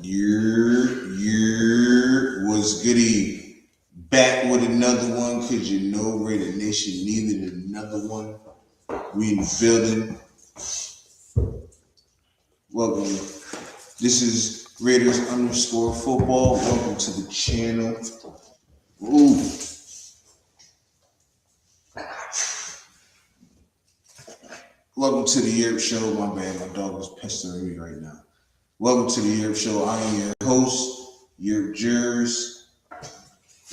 Your was goody. Back with another one because you know Raider Nation needed another one. We in the building. Welcome. This is Raiders underscore football. Welcome to the channel. Ooh. Welcome to the Yurp Show. My bad, my dog is pestering me right now. Welcome to the Yurp Show. I am your host, Yurp Jers.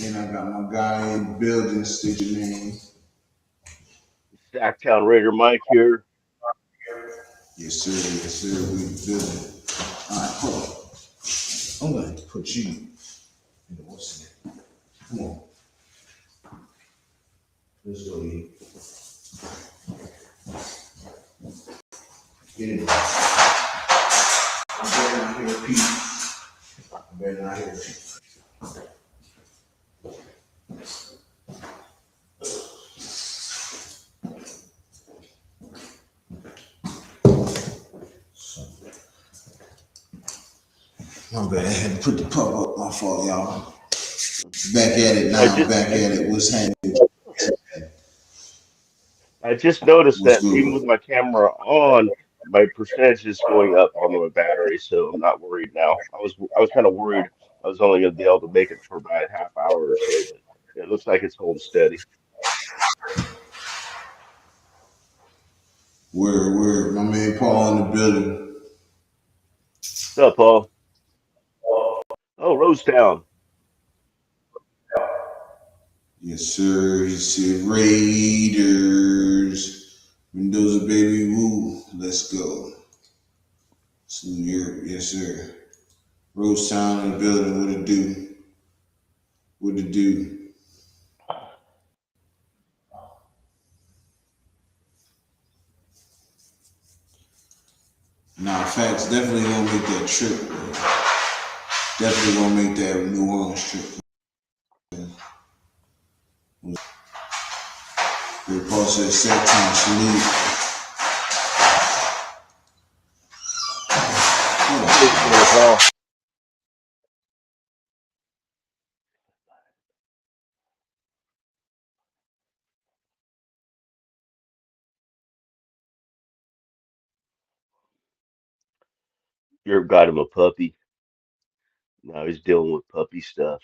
And I got my guy in the building, state your name. Sacktown Raider Mike here. Yes, sir. Yes, sir. We in the building. All right, hold on. I'm going to put you in the what's it? Come on. Let's go here. Get in there. I better not hear a peep. I better not hear a peep. My bad. I had to put the pup up. My fault, y'all. Back at it now. Back at it. What's happening? I just noticed What's that good? even with my camera on, my percentage is going up on my battery, so I'm not worried now. I was kind of worried I was only going to be able to make it for about a half hour or so, but it looks like it's holding steady. Where my man Paul in the building. What's up, Paul? Oh, Rosetown. Yes, sir. He said Raiders. Mendoza baby woo. Let's go. So Europe, yes, sir. Rosetown in the building. What it do? What it do? Nah, facts. Definitely gonna make that trip, bro. Definitely gonna make that New Orleans trip. Great Paul said set time salute. Hey, Paul. Europe got him a puppy. Now he's dealing with puppy stuff.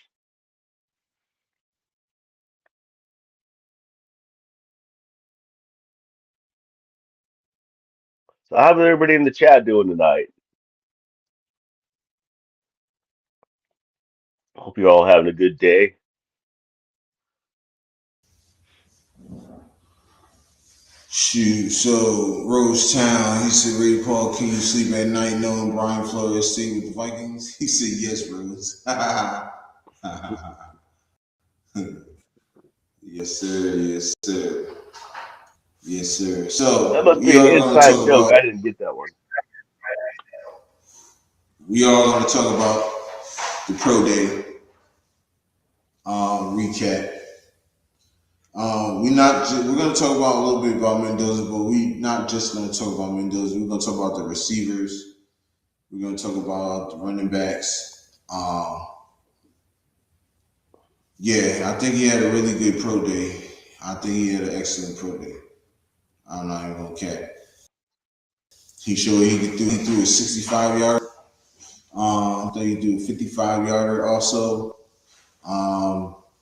So how's everybody in the chat doing tonight? Hope you're all having a good day. Shoot, so Rosetown, he said, Ray Paul, can you sleep at night knowing Brian Flores stayed with the Vikings? He said, yes, Rose. Yes, sir. Yes, sir. Yes, sir. That So must be an inside joke. I didn't get that one. we are going to talk about the pro day recap. We're going to talk about a little bit about Mendoza, but we not just going to talk about Mendoza. We're going to talk about the receivers. We're going to talk about the running backs. Yeah, I think he had a really good pro day. I think he had an excellent pro day. I'm not even gonna cap. He showed he could do. He threw a 65 yard. I think he threw a 55 yarder also.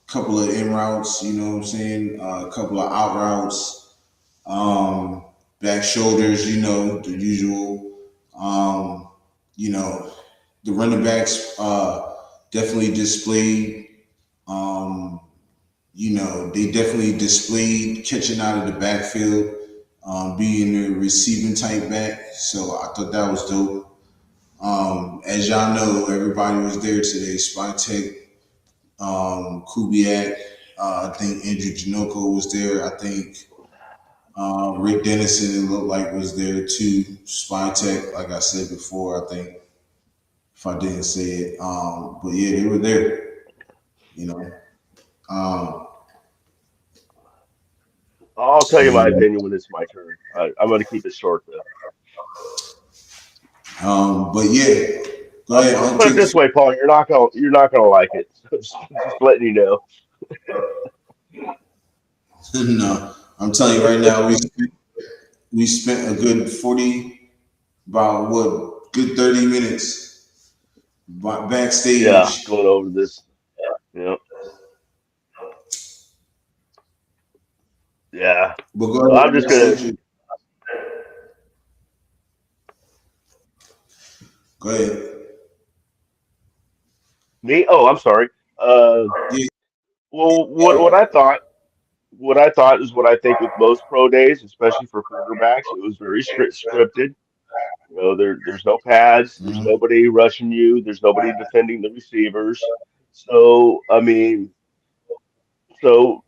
Couple of in routes. You know what I'm saying? A couple of out routes. Back shoulders. You know the usual. You know the running backs definitely displayed. Um, you know, they definitely displayed catching out of the backfield, being a receiving type back. So I thought that was dope. As y'all know, everybody was there today. Spytec, Kubiak, I think Andrew Janoko was there. I think Rick Dennison, it looked like, was there too. Spytech, like I said before, I think, if I didn't say it. But yeah, they were there, you know. Um, I'll tell you my and opinion when it's my turn. I'm going to keep it short though. But yeah. Go ahead, I'll put it take. this way, Paul. You're not gonna like it. Just letting you know. No, I'm telling you right now, we spent a good 40, about what, good 30 minutes Yeah, backstage. going over this. Yeah, yeah. But go So I'm ahead, just gonna message. Go ahead. me. Oh, I'm sorry. Uh, Yeah, well, what I thought is what I think with most pro days, especially for quarterbacks, it was very scripted. You know, there's no pads, there's mhm. nobody rushing you, there's nobody defending the receivers. So I mean, so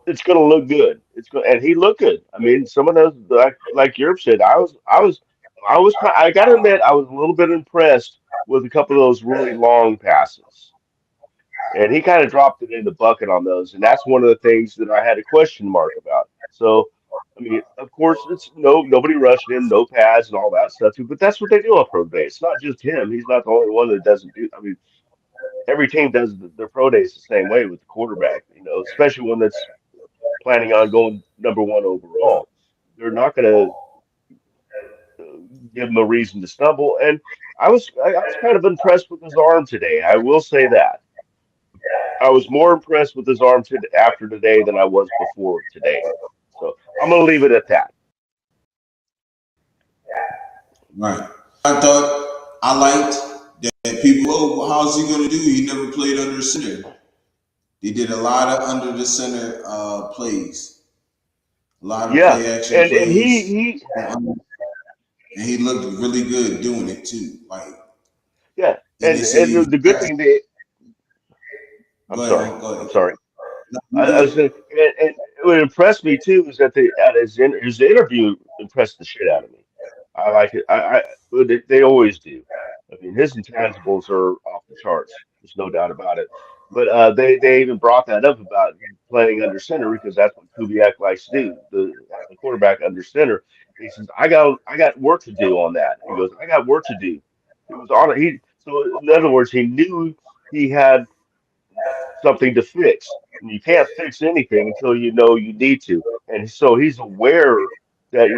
it's going to look good. It's going, and he looked good. I mean, some of those, like Yurp said, I got to admit, I was a little bit impressed with a couple of those really long passes, and he kind of dropped it in the bucket on those, and that's one of the things that I had a question mark about. So, I mean, of course, it's nobody rushing him, no pads and all that stuff too. But that's what they do on pro day. It's not just him. He's not the only one that doesn't do. I mean, every team does their pro days the same way with the quarterback. You know, especially one that's planning on going number one overall. They're not going to give him a reason to stumble. And I was kind of impressed with his arm today. I will say that I was more impressed with his arm after today than I was before today. So I'm going to leave it at that. Right. I thought I liked that people. Oh, well, how's he gonna do? He never played under center. They did a lot of under the center plays, a lot of Yeah, play action and plays, he and he looked really good doing it too. Like, yeah, and they said and he the good practiced. thing they I'm Go ahead, sorry, Unc, go I'm ahead. sorry. No, you I was good. gonna, and what impressed me too is that his interview impressed the shit out of me. I like it. Well, they always do. I mean, his intangibles are off the charts. There's no doubt about it. But they even brought that up about playing under center because that's what Kubiak likes to do. Have the quarterback under center. He says, I got work to do on that. He goes, I got work to do. It was on he. So in other words, he knew he had something to fix. And you can't fix anything until you know you need to. And so he's aware that,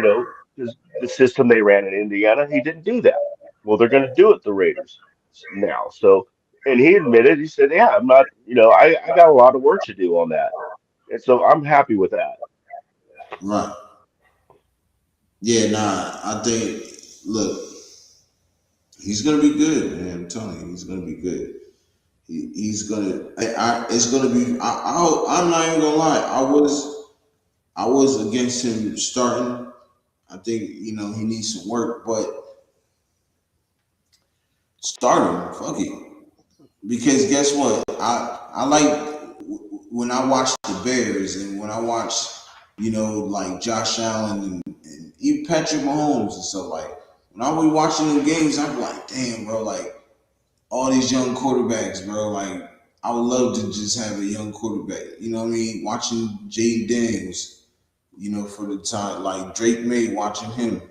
because the system they ran in Indiana, he didn't do that. Well, they're going to do it, the Raiders now. So, and he admitted, he said, yeah, I'm not, I got a lot of work to do on that. And so I'm happy with that. Right. Yeah. Nah. I think. Look, he's gonna be good, man. I'm telling you, he's gonna be good. He's gonna. It's gonna be. I'm not even gonna lie. I was against him starting. I think he needs some work, but start him. Fuck it. Because guess what? I like when I watch the Bears and when I watch like Josh Allen and even Patrick Mahomes and stuff like. When I be watching them games, I'm like, damn, bro, like all these young quarterbacks, bro. Like I would love to just have a young quarterback. You know what I mean? Watching Jay Daniels, for the time, like Drake May, watching him,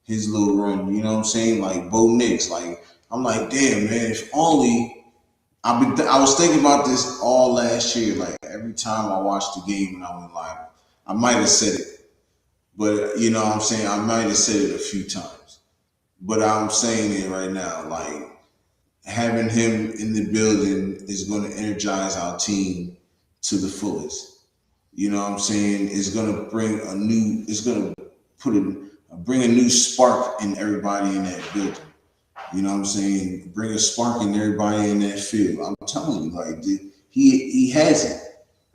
his little run. You know what I'm saying? Like Bo Nix. Like I'm like, damn, man, if only I was thinking about this all last year. Like every time I watched the game and I went live, I might have said it, but you know what I'm saying? I might have said it a few times, but I'm saying it right now. Like having him in the building is going to energize our team to the fullest. You know what I'm saying? It's going to bring a new. It's going to put bring a new spark in everybody in that building. You know what I'm saying? Bring a spark in everybody in that field. I'm telling you, like he has it.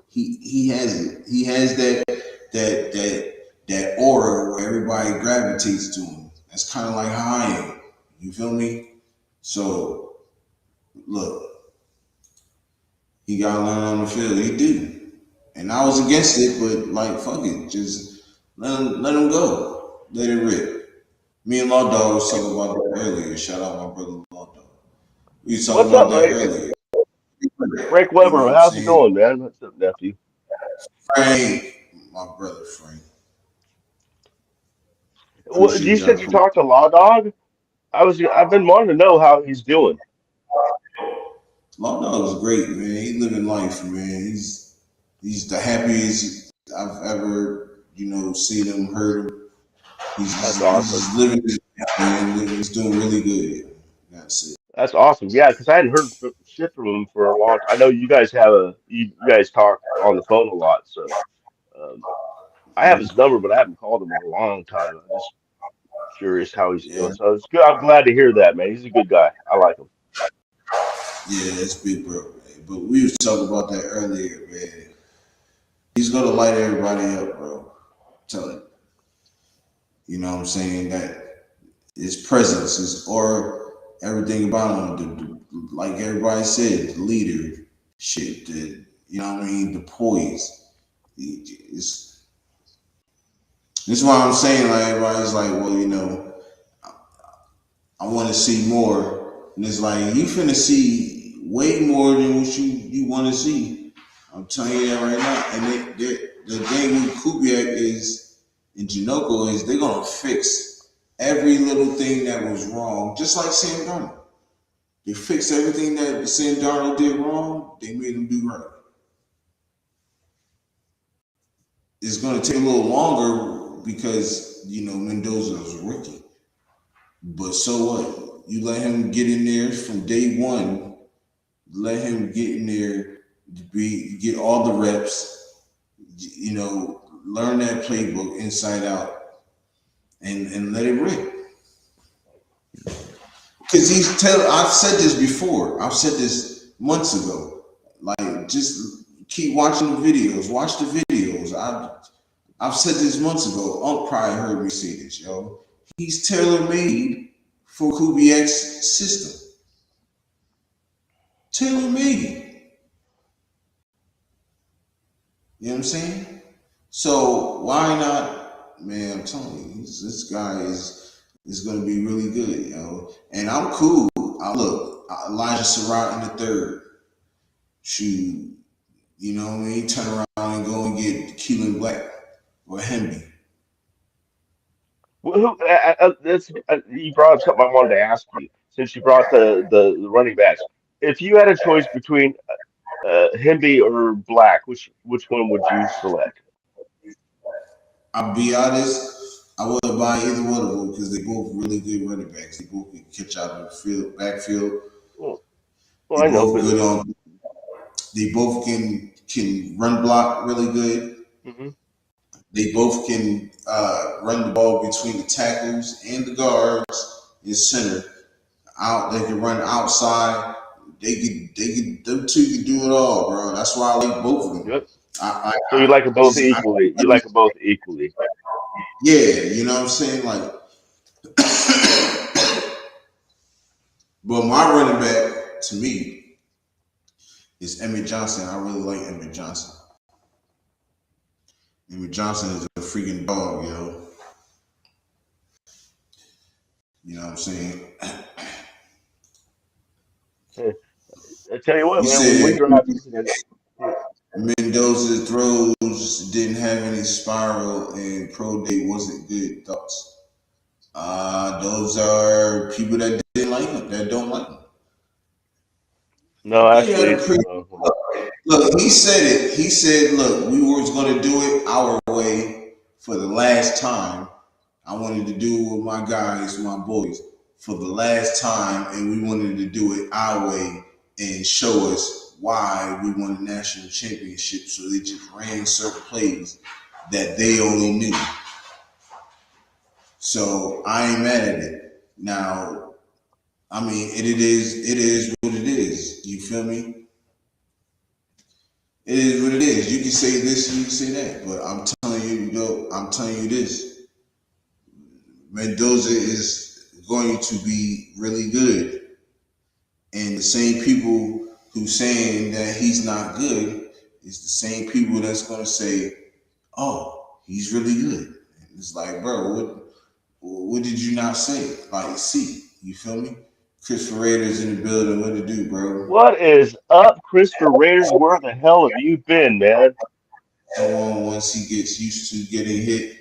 He has it. He has that aura where everybody gravitates to him. That's kind of like how I am. You feel me? So look, he got to learn on the field. He do, and I was against it, but like fuck it, just let him go. Let it rip. Me and Law Dog was talking about that earlier. Shout out my brother Law Dog. We was talking What's about up, that Frank? earlier. Frank You know Weber, what I'm how's it saying? going, man? What's up, nephew? Frank, my brother Frank. You Appreciate said y'all you coming. talked to Law Dog? I've been wanting to know how he's doing. Law Dog's great, man. He living life, man. He's the happiest I've ever, seen him, heard him. That's He's awesome. just living his life, man. He's doing really good. That's it. That's awesome. Yeah, because I hadn't heard shit from him for a long time. I know you guys have you guys talk on the phone a lot, so um, I have his number, but I haven't called him in a long time. I'm just curious how he's Yeah, doing. So it's good. I'm glad to hear that, man. He's a good guy. I like him. yeah, that's big, bro. Man. But we was talking about that earlier, man. He's gonna light everybody up, bro. Tell it. You know what I'm saying? That his presence, his aura, everything about him, like everybody said, the leadership, you know what I mean, the poise. It's, this is why I'm saying, like, everybody's like, well, I want to see more. And it's like, you finna see way more than what you want to see. I'm telling you that right now. And the thing with Kubiak is, in Janoko is, they're going to fix every little thing that was wrong, just like Sam Darnold. They fixed everything that Sam Darnold did wrong, they made him do right. It's going to take a little longer because, Mendoza was a rookie. But so what? You let him get in there from day one. Let him get in there, get all the reps. Learn that playbook inside out, and let it rip. Because I've said this before. I've said this months ago. Like, just keep watching the videos. Watch the videos. I've said this months ago. Unc probably heard me say this, yo. He's tailor made for Kubiak's system. Tailor made. You know what I'm saying? So why not, man? I'm telling you, this guy is going to be really good, And I'm cool. Look, Elijah Surratt in the third. Shoot, you know what I mean? Turn around and go and get Keelan Black or Hemby. Well, you brought up something I wanted to ask you. Since you brought the running backs, if you had a choice between Hemby or Black, which one would you select? I'll be honest. I wouldn't buy either one of them because they both really good running backs. They both can catch out of the field, backfield. Well, well, They I know, both but good on. They both can run block really good. mhm. They both can run the ball between the tackles and the guards in center. Out, they can run outside. Them two can do it all, bro. That's why I like both of them. Yep. So you like them I both just, equally. You like them both equally. yeah, you know what I'm saying? Like, but my running back to me is Emmett Johnson. I really like Emmett Johnson. Emmett Johnson is a freaking dog, yo. You know what I'm saying? Hey, I tell you what, You man, when we said draft, Mendoza throws didn't have any spiral and pro day wasn't good. Thoughts? Those are people that didn't like him, that don't like him. I no, think he had actually, a pretty look. He said it. He said, "Look, we were going to do it our way for the last time. I wanted to do it with my guys, my boys, for the last time, and we wanted to do it our way and show us why we won the national championship." So they just ran certain plays that they only knew. So I ain't mad at it. Now, I mean, it is what it is. You feel me? It is what it is. You can say this, you can say that, but I'm telling you, I'm telling you this. Mendoza is going to be really good, and the same people who saying that he's not good is the same people that's going to say, "Oh, he's really good." And it's like, bro, what did you not say? Like, see, you feel me? Christopher Raiders in the building. What to do, bro? what is up, Christopher Raiders? Where the hell have you been, man? Come on, once he gets used to getting hit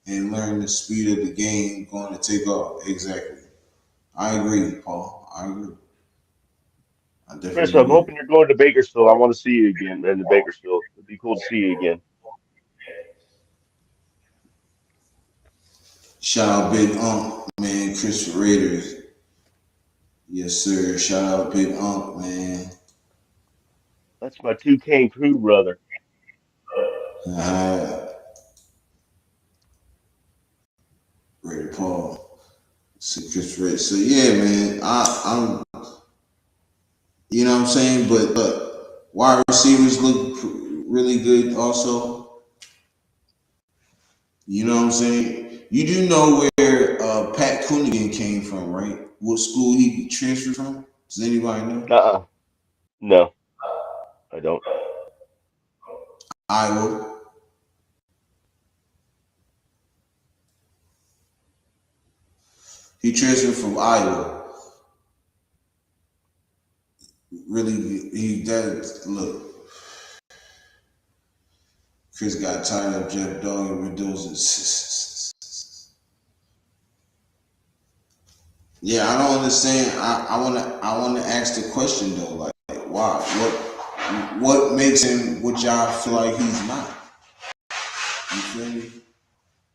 and learn the speed of the game, going to take off. Exactly. I agree, Paul. I agree. I Chris, definitely I'm agree. hoping you're going to Bakersfield. I want to see you again in the Bakersfield. It'd be cool to see you again. Shout out Big man, Chris Raiders. Yes, sir. Shout out Big man. That's my Toucan crew, brother. Uh, Raider Paul. So Chris Raiders. So yeah, man. I'm you know what I'm saying, but wide receivers look really good also. You know what I'm saying? You do know where Pat Coonigan came from, right? What school he transferred from? Does anybody know? Uh-uh. No, I don't. Iowa. He transferred from Iowa. Really, he does look. Chris got tired of Jeff Dog and Mendoza. Yeah, I don't understand. I wanna ask the question though, like why? What makes him what y'all feel like he's not? You feel me?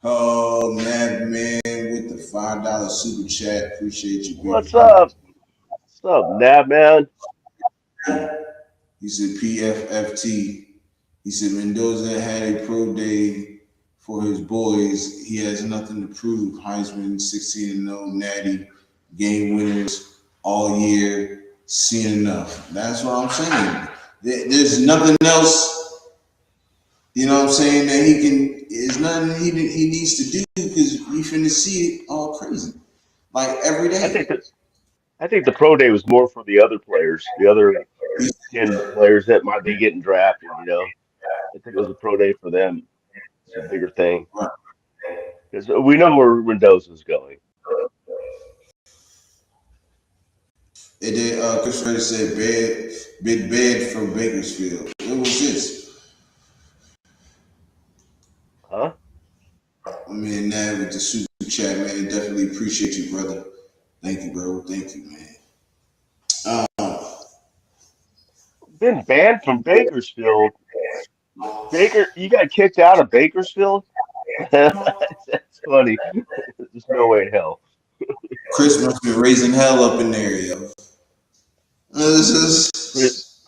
Oh, Nav Man with the $5 super chat. Appreciate you, big What's bro. up? What's up, Nab man? He said PFFT. He said Mendoza had a pro day for his boys. He has nothing to prove. Heisman 16 and 0, Natty, game winners all year. Seen enough. That's what I'm saying. There's nothing else, you know what I'm saying, that he can, there's nothing he needs to do because we finna see it all crazy. Like every I day. think that I think the pro day was more for the other players, the other 10 players that might be getting drafted. I think it was a pro day for them. It's a bigger thing Right. because we know where Mendoza's going. It did. Chris Reddy said bid bad for Bakersfield. What was this? Huh? I mean, Nav with the super chat, man. Definitely appreciate you, brother. Thank you, bro. Thank you, man. Been banned from Bakersfield. Baker, you got kicked out of Bakersfield? That's funny. There's no way in hell. Chris must be raising hell up in there, yo. This Chris,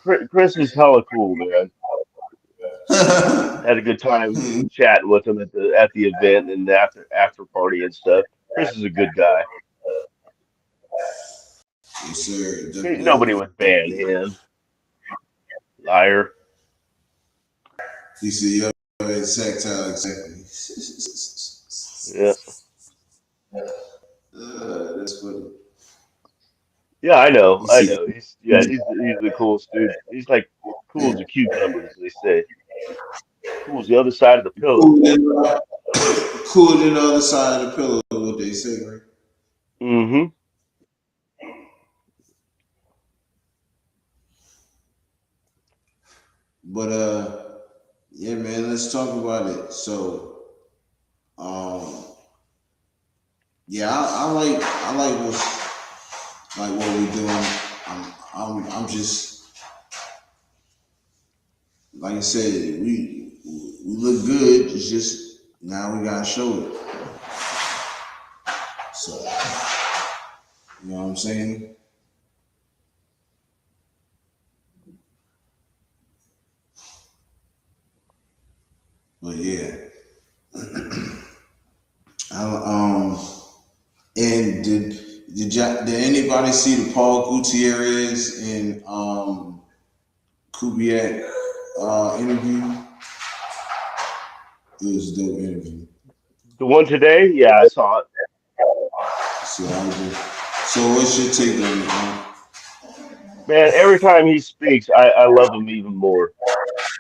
is. Chris is hella cool, man. Had a good time Yes, chatting with him at the event and the after party and stuff. Chris is a good guy. sir. Ain't nobody would ban Definitely. him. Liar. He said, yo, exactly. Exactly. Yeah. That's funny. Yeah, I know. He I said, know. He's the coolest dude. He's like cool as a cucumber, as they say. Cool as the other side of the pillow. cooler than the other side of the pillow, what they say, right? Mm-hmm. But yeah, man, let's talk about it. So, um, yeah, I like what we're doing. I'm just like I said, we look good. It's just now we gotta show it. So, you know what I'm saying? But yeah, I, and did anybody see the Paul Gutierrez and Kubiak interview? It was a dope interview. The one today, yeah, I saw it. So what's your take on it, man? Man, every time he speaks, I love him even more.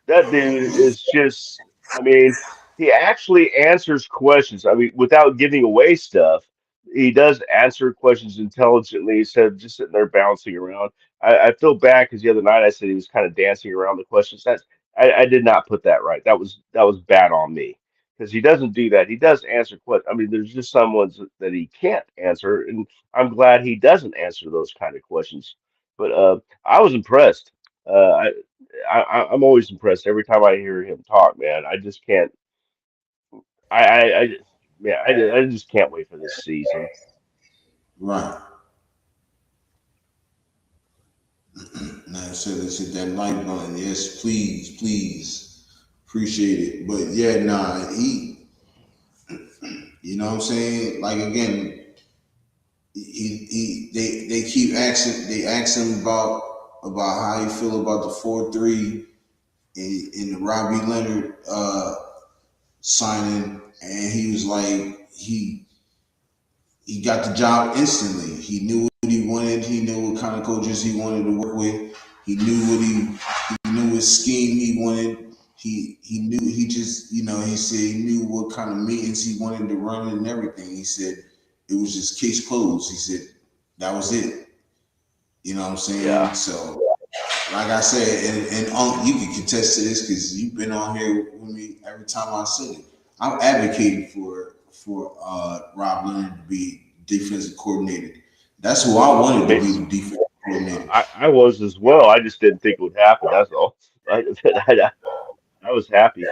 That dude is just, I mean, he actually answers questions. I mean, without giving away stuff, he does answer questions intelligently instead of just sitting there bouncing around. I feel bad because the other night I said he was kind of dancing around the questions. I did not put that right. That was bad on me. because he doesn't do that. He does answer questions. I mean, there's just some ones that he can't answer, and I'm glad he doesn't answer those kind of questions. But I was impressed. Uh, I'm always impressed every time I hear him talk, man. I just can't. I yeah, I just can't wait for this season. Right. Now I said, let's hit that like button. Yes, please, please. Appreciate it. But yeah, nah, you know what I'm saying? Like again, they keep asking, they ask him about how he feel about the 4-3 in the Robbie Leonard signing, and he was like, he got the job instantly. He knew what he wanted. He knew what kind of coaches he wanted to work with. He knew he knew what scheme he wanted. He knew, he just, you know, he said he knew what kind of meetings he wanted to run and everything. He said it was just case closed. He said that was it. You know what I'm saying? Yeah, So like I said, and you can contest to this because you've been on here with me every time I said it. I'm advocating for Rob Leonard to be defensive coordinator. That's who I wanted to be it's the defensive coordinator. I was as well. I just didn't think it would happen. That's all. I, I, I was happy.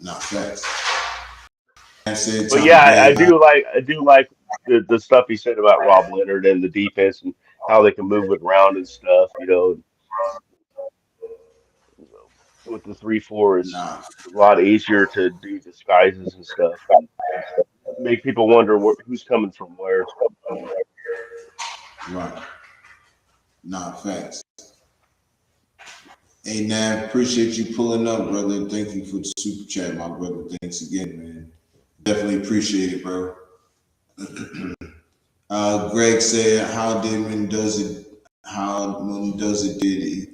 Not facts. I said But yeah, Tampa Bay. I do like the stuff he said about Rob Leonard and the defense and how they can move it around and stuff. You know, with the 3-4, it's Nah, a lot easier to do disguises and stuff and make people wonder who's coming from where. right. Not facts. Hey Nav, appreciate you pulling up, brother. Thank you for the super chat, my brother. Thanks again, man. Definitely appreciate it, bro. Greg said, "How did Mendoza? How Mendoza did it?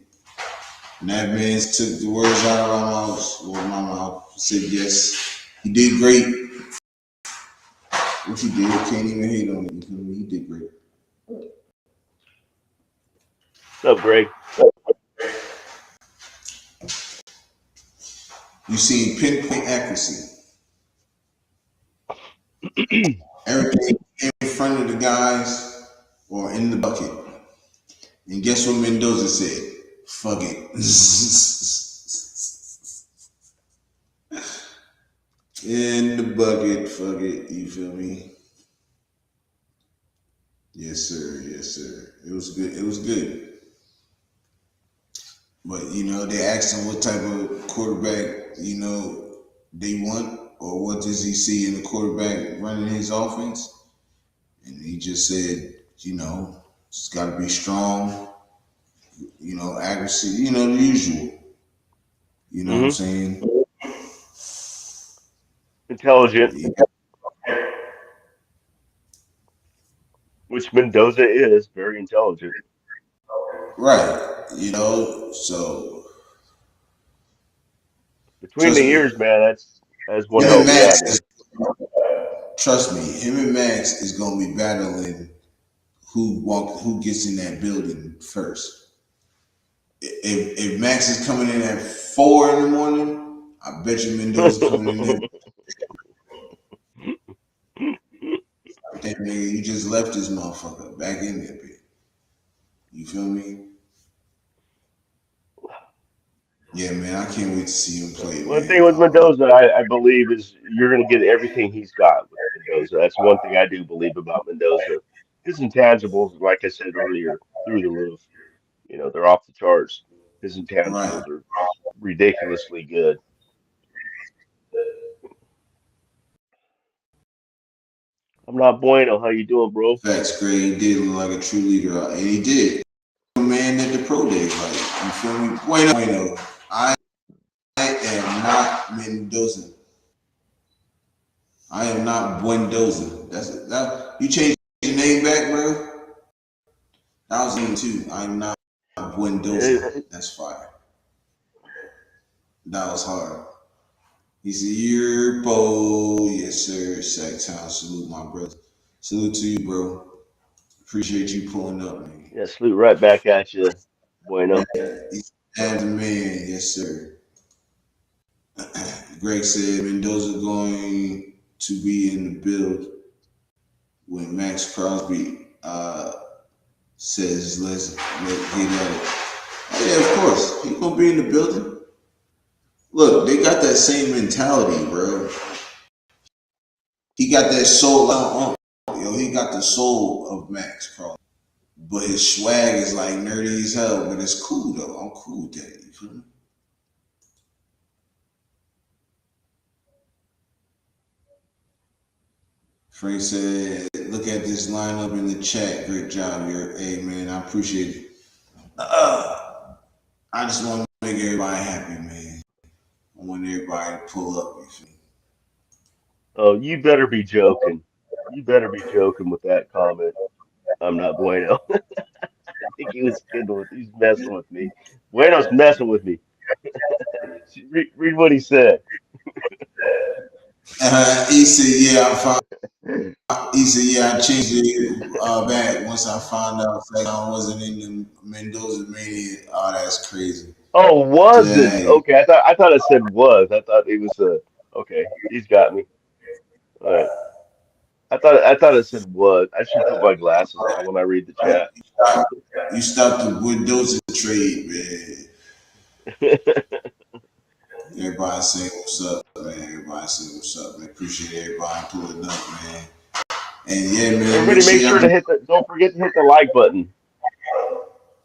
And that man took the words out of my mouth. Well, my mouth said yes. He did great. What he did, can't even hate on it. He did great. What's up, Greg? You seen pinpoint accuracy. Everything in front of the guys or in the bucket. And guess what Mendoza said? Fuck it. In the bucket, fuck it. You feel me? Yes, sir. Yes, sir. It was good. It was good. But you know, they asked him what type of quarterback, you know, they want, or what does he see in the quarterback running his offense? And he just said, you know, it's got to be strong, you know, accuracy, you know, the usual. You know what I'm Hmm. saying? Intelligent, Yeah, which Mendoza is very intelligent. right. You know, so Between the trust me, ears, man, that's one him hell and of a guy, Max man. is, trust me, him and Max is gonna be battling who gets in that building first. If Max is coming in at 4 in the morning, I bet you Mendoza coming in there. That nigga, you just left this motherfucker back in there, bitch. You feel me? Yeah, man, I can't wait to see him play, One thing man. with Mendoza, I believe, is you're going to get everything he's got with Mendoza. That's one thing I do believe about Mendoza. His intangibles, like I said earlier, through the roof. You know, they're off the charts. His Right. intangibles are just ridiculously good. I'm not bueno. How you doing, bro? Facts, Gray. He did look like a true leader, and he did. Man at the pro day, like you feel me? Bueno, bueno. I am not Mendoza. I am not Buendoza. That's it. That you changed your name back, bro. That was name too. I'm not Buendoza. Eh, That's fire. That was hard. He said, Yurpo. Yes, sir. Sacktown. Salute, my brother. Salute to you, bro. Appreciate you pulling up, man. Yeah, salute right back at you, bueno. Yeah, he's the man. Yes, sir. Greg said Mendoza going to be in the build when Max Crosby says let's get at it. Oh yeah, of course. He gonna be in the building. Look, they got that same mentality, bro. He got that soul. Yo, he got the soul of Max Crosby. But his swag is like nerdy as hell, but it's cool though. I'm cool with that. You feel me? Frank said, look at this lineup in the chat. Great job here. Hey man, I appreciate it. I just want to make everybody happy, man. I want everybody to pull up. You feel me? Oh, you better be joking. You better be joking with that comment. I'm not bueno. I think he was kidding with. He's messing with me. Bueno's messing with me. Read what he said. He said, yeah, he said, yeah, I changed it back once I found out like, I wasn't in the Mendoza Mania. Oh, that's crazy. Oh, wasn't Dang. okay. I thought it said was. I thought it was a. Okay, he's got me. All right. I thought it said was. I should put my glasses on when I read the chat. You stopped the Mendoza trade, man. Everybody say what's up, man. Everybody say what's up, man. Appreciate everybody pulling up, man. And yeah, man, make Everybody, sure make sure y'all to hit the. Don't forget to hit the like button.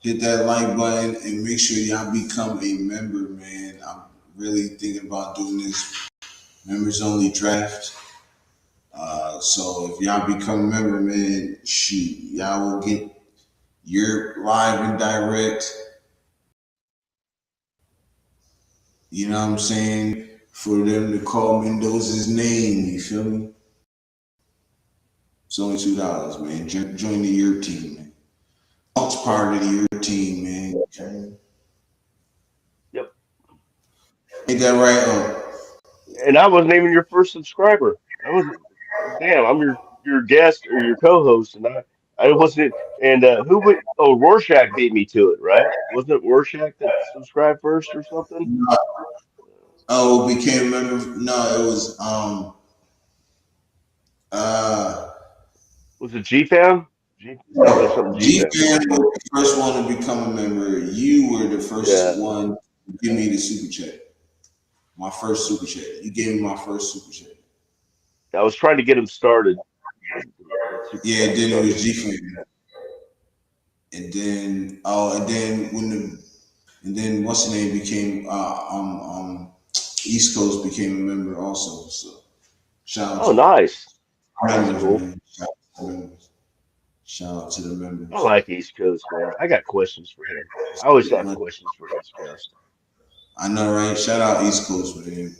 hit that like button and make sure y'all become a member, man. I'm really thinking about doing this members only draft. So if y'all become a member, man, shoot, y'all will get your live and direct. You know what I'm saying? For them to call Mendoza's name, you feel me? It's only $2, man. Join the Yurp team, man. It's part of the Yurp team, man. Okay? Yep. Ain't that right? Oh, And I wasn't even your first subscriber. I was. Damn, I'm your guest or your co-host, and I wasn't. And who would? Oh, Rorschach beat me to it, right? Wasn't it Rorschach that subscribed first or something? oh, became a member. No, it was uh Was it G-Fam? It sounds like something G G-Fam. Fan was the first one to become a member. You were the first Yeah, one to give me the super chat. My first super chat. You gave me my first super chat. I was trying to get him started. That super Yeah, chat and was then it started. was G Fan. And then and then what's the name became East Coast became a member also. So shout out Oh, to nice. That's members, cool. man. To members. Shout out to the I members. like East Coast, man. I got questions for him. I always have questions for East Coast. I know, right? Shout out East Coast with him.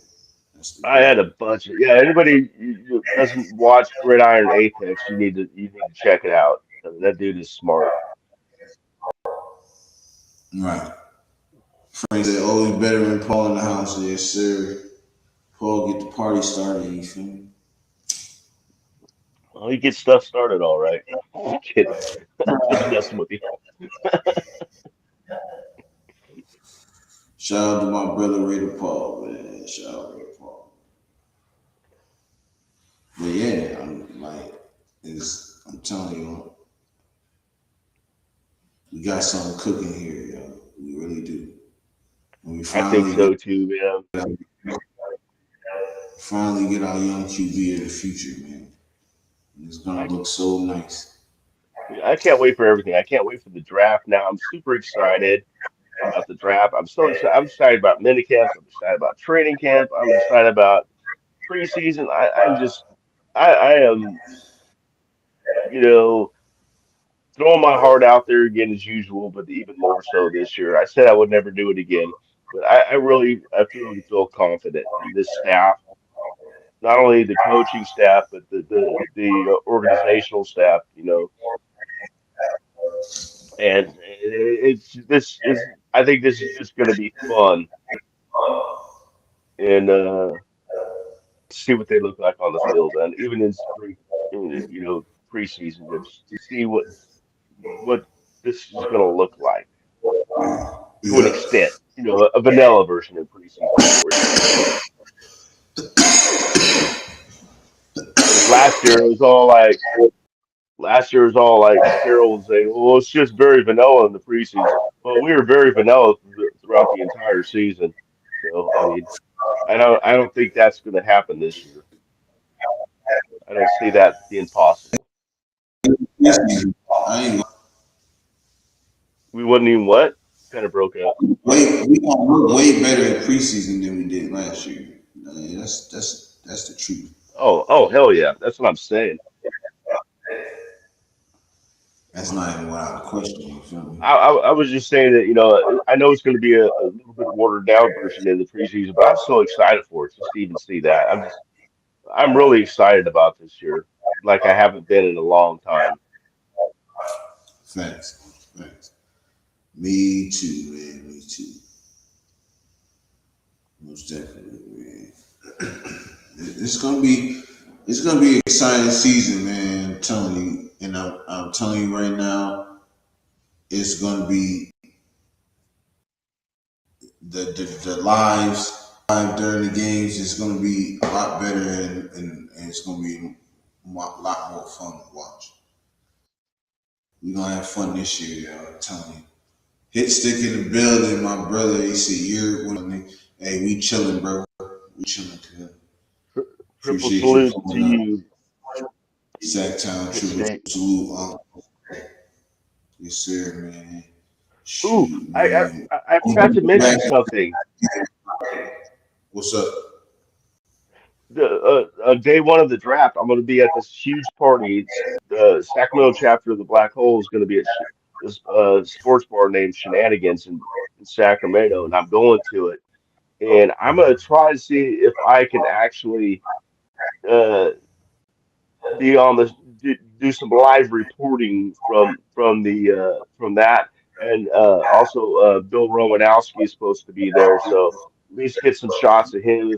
That's the I guy. had a bunch of yeah. Anybody who doesn't watch Gridiron Apex, you need to check it out. I mean, that dude is smart. Right. Friends said always better when Paul in the house. Yes, sir. Paul get the party started. You feel me? Well, he gets stuff started all right. Just kidding. Just messing with you. Shout out to my brother Raider Paul, man. Shout out Raider Paul. But yeah, I'm telling you, we got something cooking here, yo. We really do. When we I think finally so too, man. get our young QB of the future, man. It's gonna I look so nice. I can't wait for everything. I can't wait for the draft. Now I'm super excited about the draft. I'm so excited. I'm excited about minicamps. I'm excited about training camp. I'm excited about preseason. I'm just I am you know throwing my heart out there again as usual, but even more so this year. I said I would never do it again, but I really feel confident in this staff, not only the coaching staff, but the organizational staff. And it's this is I think this is just going to be fun and see what they look like on the field, and even in spring, preseason, just to see what this is going to look like to an Yeah. extent. A vanilla version of preseason sports. last year it was all like last year was all like Carol was saying, well, it's just very vanilla in the preseason. Well, we were very vanilla throughout the entire season. So I mean, I don't think that's going to happen this year. I don't see that being possible. I ain't We wouldn't even what? Kind of broke up. we gonna look way better in preseason than we did last year. That's the truth. Oh, hell yeah. That's what I'm saying. That's not even without a question. You feel me? I was just saying that, I know it's going to be a little bit watered down version in the preseason, but I'm so excited for it just to even see that. I'm really excited about this year, like I haven't been in a long time. Facts, facts. Me too, man. Me too. Most definitely, man. It's gonna be it's gonna be an exciting season, man. I'm telling you, and I'm telling you right now, it's gonna be the live during the games is gonna be a lot better, and it's gonna be a lot more fun to watch. We're gonna have fun this year, y'all. I'm telling you. Hit stick in the building, my brother. He said, "You're hey, we chilling, bro. We chilling, cuz. Triple Appreciate you salute to pulling up. you, Sacktown, Hit triple State. salute. Yes, sir, man. Ooh, Shoot, I, I man. I forgot to Back. mention something. What's up? Day one of the draft, I'm going to be at this huge party. It's the Sacramento chapter of the Black Hole is going to be at this sports bar named Shenanigans in Sacramento, and I'm going to it. And I'm going to try to see if I can actually uh, be on the do some live reporting from that, and also Bill Romanowski is supposed to be there, so at least get some shots of him.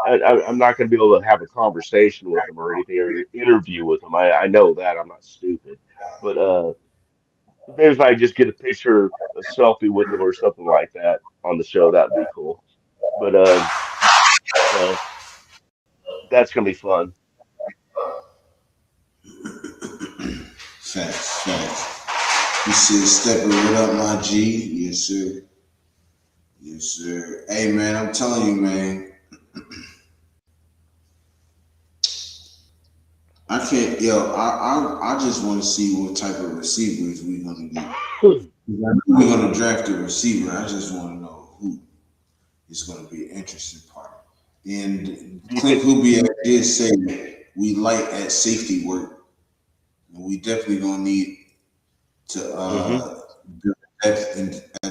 I'm not going to be able to have a conversation with him or anything or interview with him. I know that I'm not stupid, but maybe if I just get a picture, a selfie with him or something like that on the show, that'd be cool. But so that's going to be fun. Facts, facts. He said, stepping it up, my G. Yes, sir. Yes, sir. Hey, man, I'm telling you, man. I can't, yo, I just want to see what type of receivers we're going to get. We're going to draft a receiver. I just want to know who is going to be an interesting part. And Do you Clint think? Kubiak did say we light at safety work, and we definitely going to need to Hmm. build at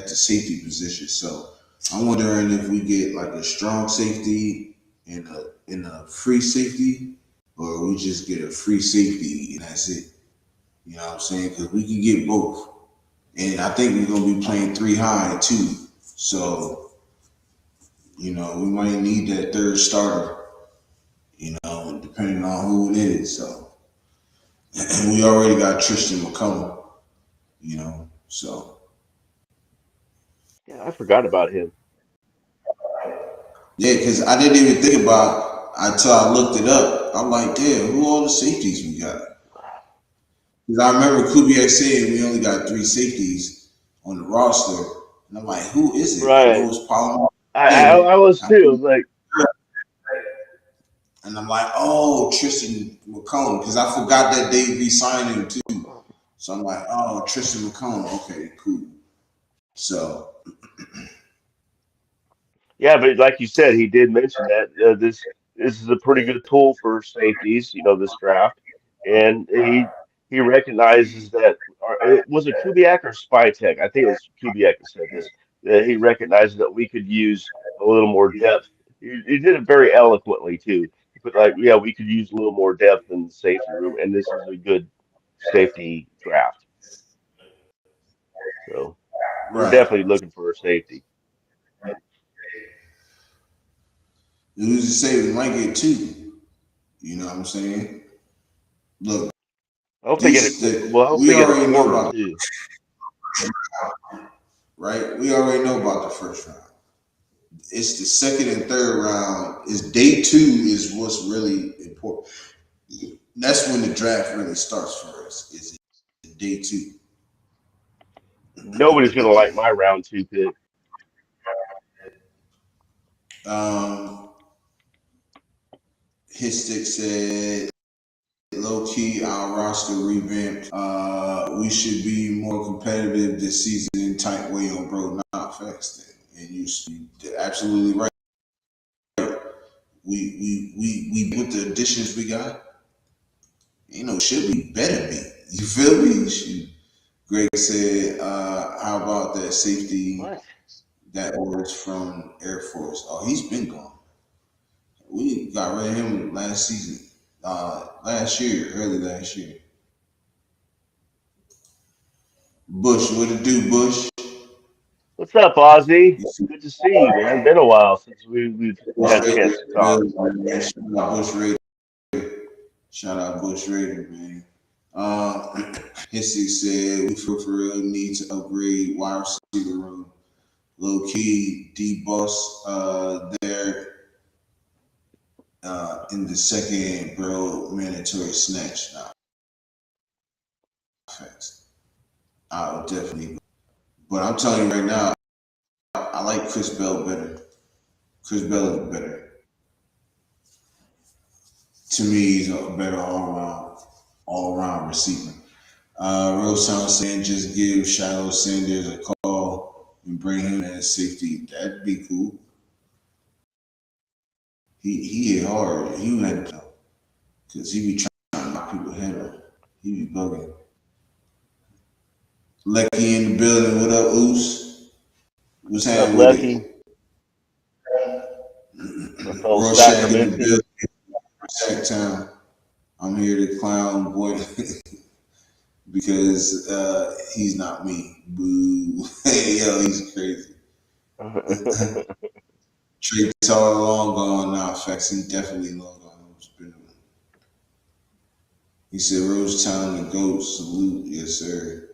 the safety position. So I'm wondering if we get like a strong safety and a free safety, or we just get a free safety and that's it. You know what I'm saying? Because we can get both, and I think we're gonna be playing three high too. So we might need that third starter. Depending on who it is. So and we already got Tristan McCullum. So Yeah, I forgot about him. yeah, because I didn't even think about until I looked it up. I'm like, damn, who all the safeties we got? Because I remember Kubiak saying we only got three safeties on the roster, and I'm like, who is it? I know Right. it's Palmer, I and was too. I was like, I'm like, oh, Tristan McCollum, because I forgot that they re-signed him too. So I'm like, oh, Tristan McCollum, okay, cool. So yeah, but like you said, he did mention that this is a pretty good tool for safeties, this draft, and he recognizes that. Was it Kubiak or Spytec? I think it was Kubiak that said this. That he recognizes that we could use a little more depth. He did it very eloquently too. But like, yeah, we could use a little more depth in the safety room, and this is a good safety draft. So we're right, definitely looking for a safety. who's to say we might get two? You know what I'm saying? Look, I hope they get a well. I hope we they get a already know corner about too. right. We already know about the first round. It's the second and third round. Is day two is what's really important. That's when the draft really starts for us. Is day two. Nobody's gonna like my round two pick. Um, Histic said, low key, our roster revamped. We should be more competitive this season in tight way on bro, not fast. And you're absolutely right. We with the additions we got, should we better be. You feel me? Greg said, how about that safety What? that orders from Air Force? Oh, he's been gone. We got rid of him last season. Early last year. Bush, what it do, Bush? What's up, Ozzy? Good to see you, man. Been a while since we've Bush had a Raider, chance to talk. shout out Bush Raider. Shout out Bush Raider, man. Hissy said we for real need to upgrade wide receiver room. Low key, D boss there in the second, bro, mandatory snatch. Nah, facts. I would definitely. But I'm telling you right now, I like Chris Bell better. Chris Bell is better. To me, he's a better all around receiver. Rose Sound saying just give Shiloh Sanders a call and bring him as safety. That'd be cool. He hit hard. He had to because he be trying to knock people head off. He be bugging. Lecky in the building. What up, Oos? What's What's up, happening with Lucky? it? My fellow Rorschach in the Sacramentan. building. Sacktown. I'm here to clown boy because he's not me. Boo. Hey, yo, he's crazy. Trey Taylor long gone now. Facts, he definitely long gone. He said, Rose Town the GOAT. Salute. Yes, sir.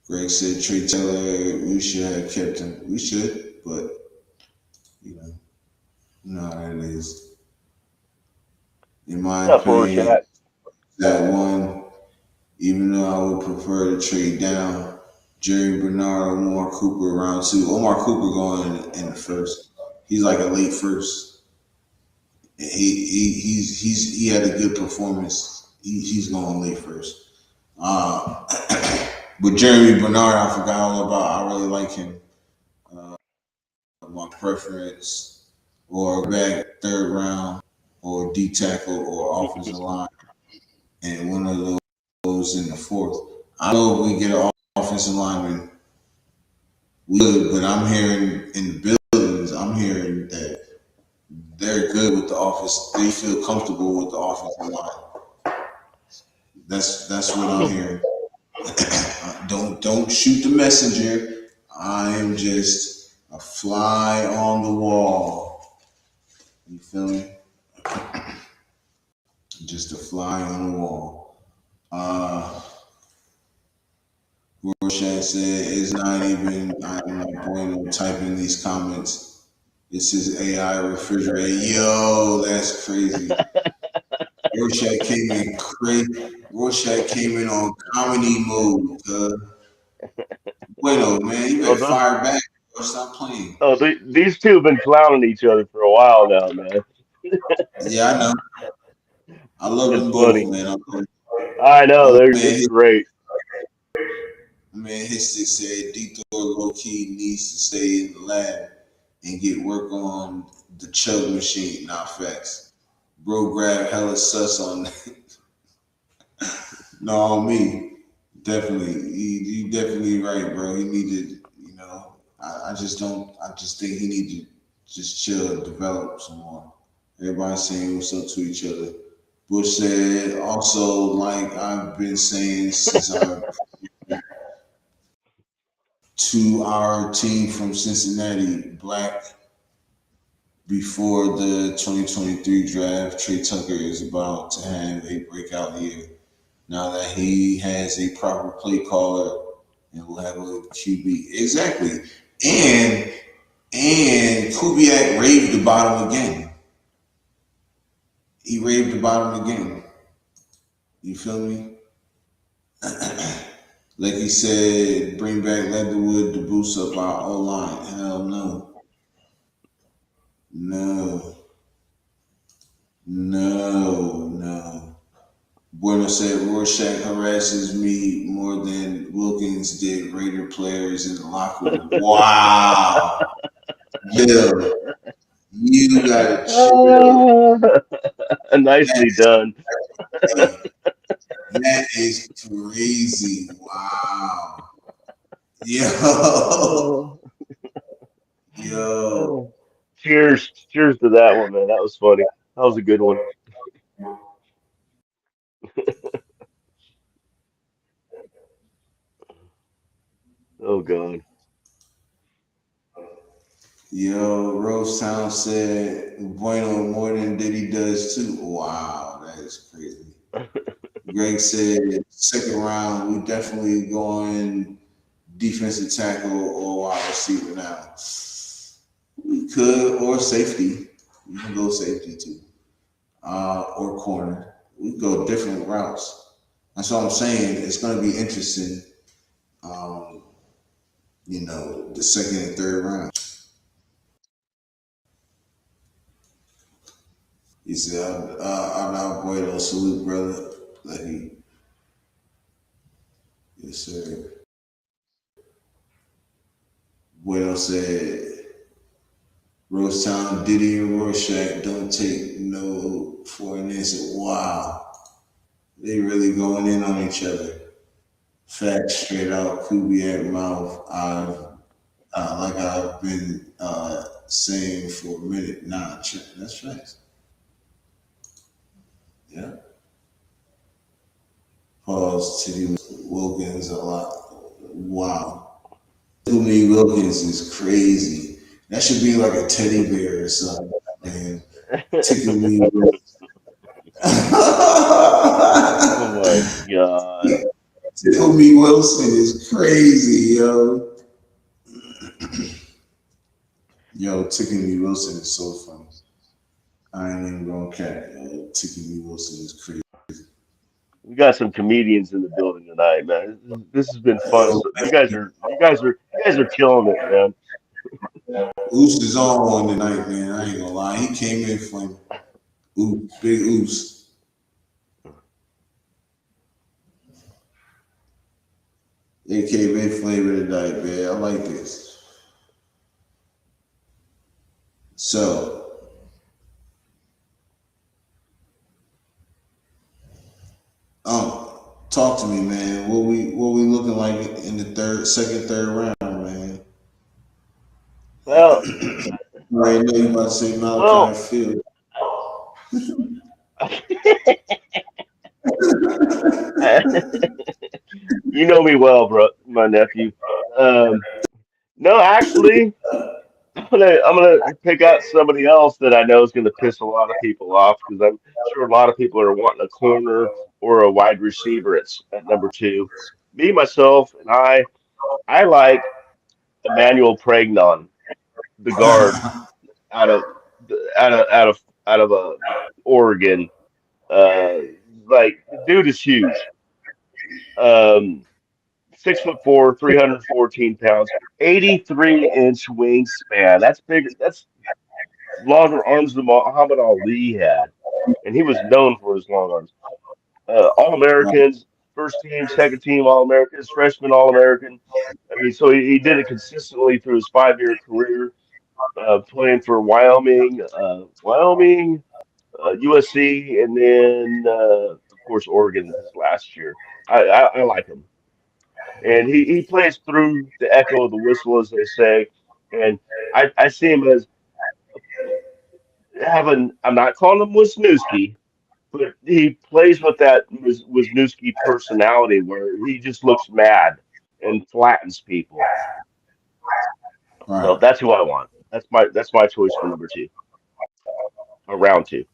Greg said, Trey Taylor, we should have kept him. We should, but, you know how that is. In my What's up, opinion, Rorschach? that one, even though I would prefer to trade down, Jerry Bernard, Omar Cooper round two. Omar Cooper going in the first. He's like a late first. He had a good performance. He's going late first. But Jeremy Bernard, I forgot all about. I really like him. My preference, or back third round, or D tackle, or offensive line, and one of those in the fourth. I know if we get an offensive lineman, we could, but I'm hearing in the buildings, I'm hearing that they're good with the office. They feel comfortable with the offensive line. That's what I'm hearing. Don't shoot the messenger. I am just a fly on the wall. You feel me? Just a fly on the wall. Rorschach said it's not even I'm not going to type in these comments. This is AI refrigerator. Yo, that's crazy. Rorschach came in crazy. Rorschach came in on comedy mode. Bueno, man, you Oh, better those. fire back or stop playing. Oh, these two have been clowning each other for a while now, man. Yeah, I know. I love It's them both, funny. man. I know My they're man, great. Histic said D Thor low key needs to stay in the lab and get work on the chug machine. Not facts. Bro, grab hella sus on no on me. Definitely, you definitely right, bro. He needed, I just don't. I just think he need to just chill and develop some more. Everybody saying what's up to each other. Bush said also, like I've been saying since I to our team from Cincinnati, Black, before the 2023 draft, Trey Tucker is about to have a breakout year. Now that he has a proper play caller and will have a QB. Exactly. And Kubiak raved about him again. He raved about him again. You feel me? Like he said, bring back Leatherwood to boost up our O line. Hell no. No. No. No. Bueno said Rorschach harasses me more than Wilkins did Raider players in the locker room. Wow. Bill, you gotta chill. Nicely That's done. hey, that is crazy. Wow. Yo. Oh, Yo. oh. Cheers to that one, man. That was funny. That was a good one. Oh God. Yo, Rose Town said Bueno more than Diddy does too. Wow, that is crazy. Greg said second round, we definitely going defensive tackle or wide receiver now. We could, or safety. You can go safety too, or corner. We go different routes. That's what I'm saying. It's going to be interesting. Um, the second and third round. He said, "I'm not Bueno. Salute, brother." Like yes, sir. Bueno said, Rosetown, Diddy, and Rorschach don't take no for an answer. Wow. They really going in on each other. Facts straight out, kubiak mouth. Like I've been saying for a minute. Nah, that's facts. Yeah. Pause. Titty Wilkins a lot. Wow. Too many Wilkins is crazy. That should be like a teddy bear or something, man. Tickle me. Oh my God. Tickle me Wilson is crazy, yo. Yo, Tickle me Wilson is so funny. I ain't even gonna cat. Yo. Tickle me Wilson is crazy. We got some comedians in the building tonight, man. This has been fun. So you guys are killing it, man. Oos is on one tonight, man. I ain't gonna lie. He came in funny. Oos, big Oos. They came in flavor tonight, man. I like this. So, um, talk to me, man. What we looking like in the second, third round, man? Well, I know you about to say Malachi well, Field. you know me well, bro, my nephew. Um, no, actually, I'm gonna pick out somebody else that I know is gonna piss a lot of people off because I'm sure a lot of people are wanting a corner or a wide receiver at number two. Me, myself, and I like Emmanuel Pregnon, the guard out of out of Oregon. Uh, like the dude is huge. Um, 6'4", 314 pounds, 83-inch wingspan. That's big. That's longer arms than Muhammad Ali had, and he was known for his long arms. All Americans, first team, second team All Americans, freshman All American. I mean, so he did it consistently through his 5-year career, playing for Wyoming, USC, and then of course Oregon his last year. I like him, and he plays through the echo of the whistle, as they say, and I see him as having. I'm not calling him Wisniewski, but he plays with that Wisniewski personality where he just looks mad and flattens people. So Right. that's who I want. That's my choice for number two, or round two.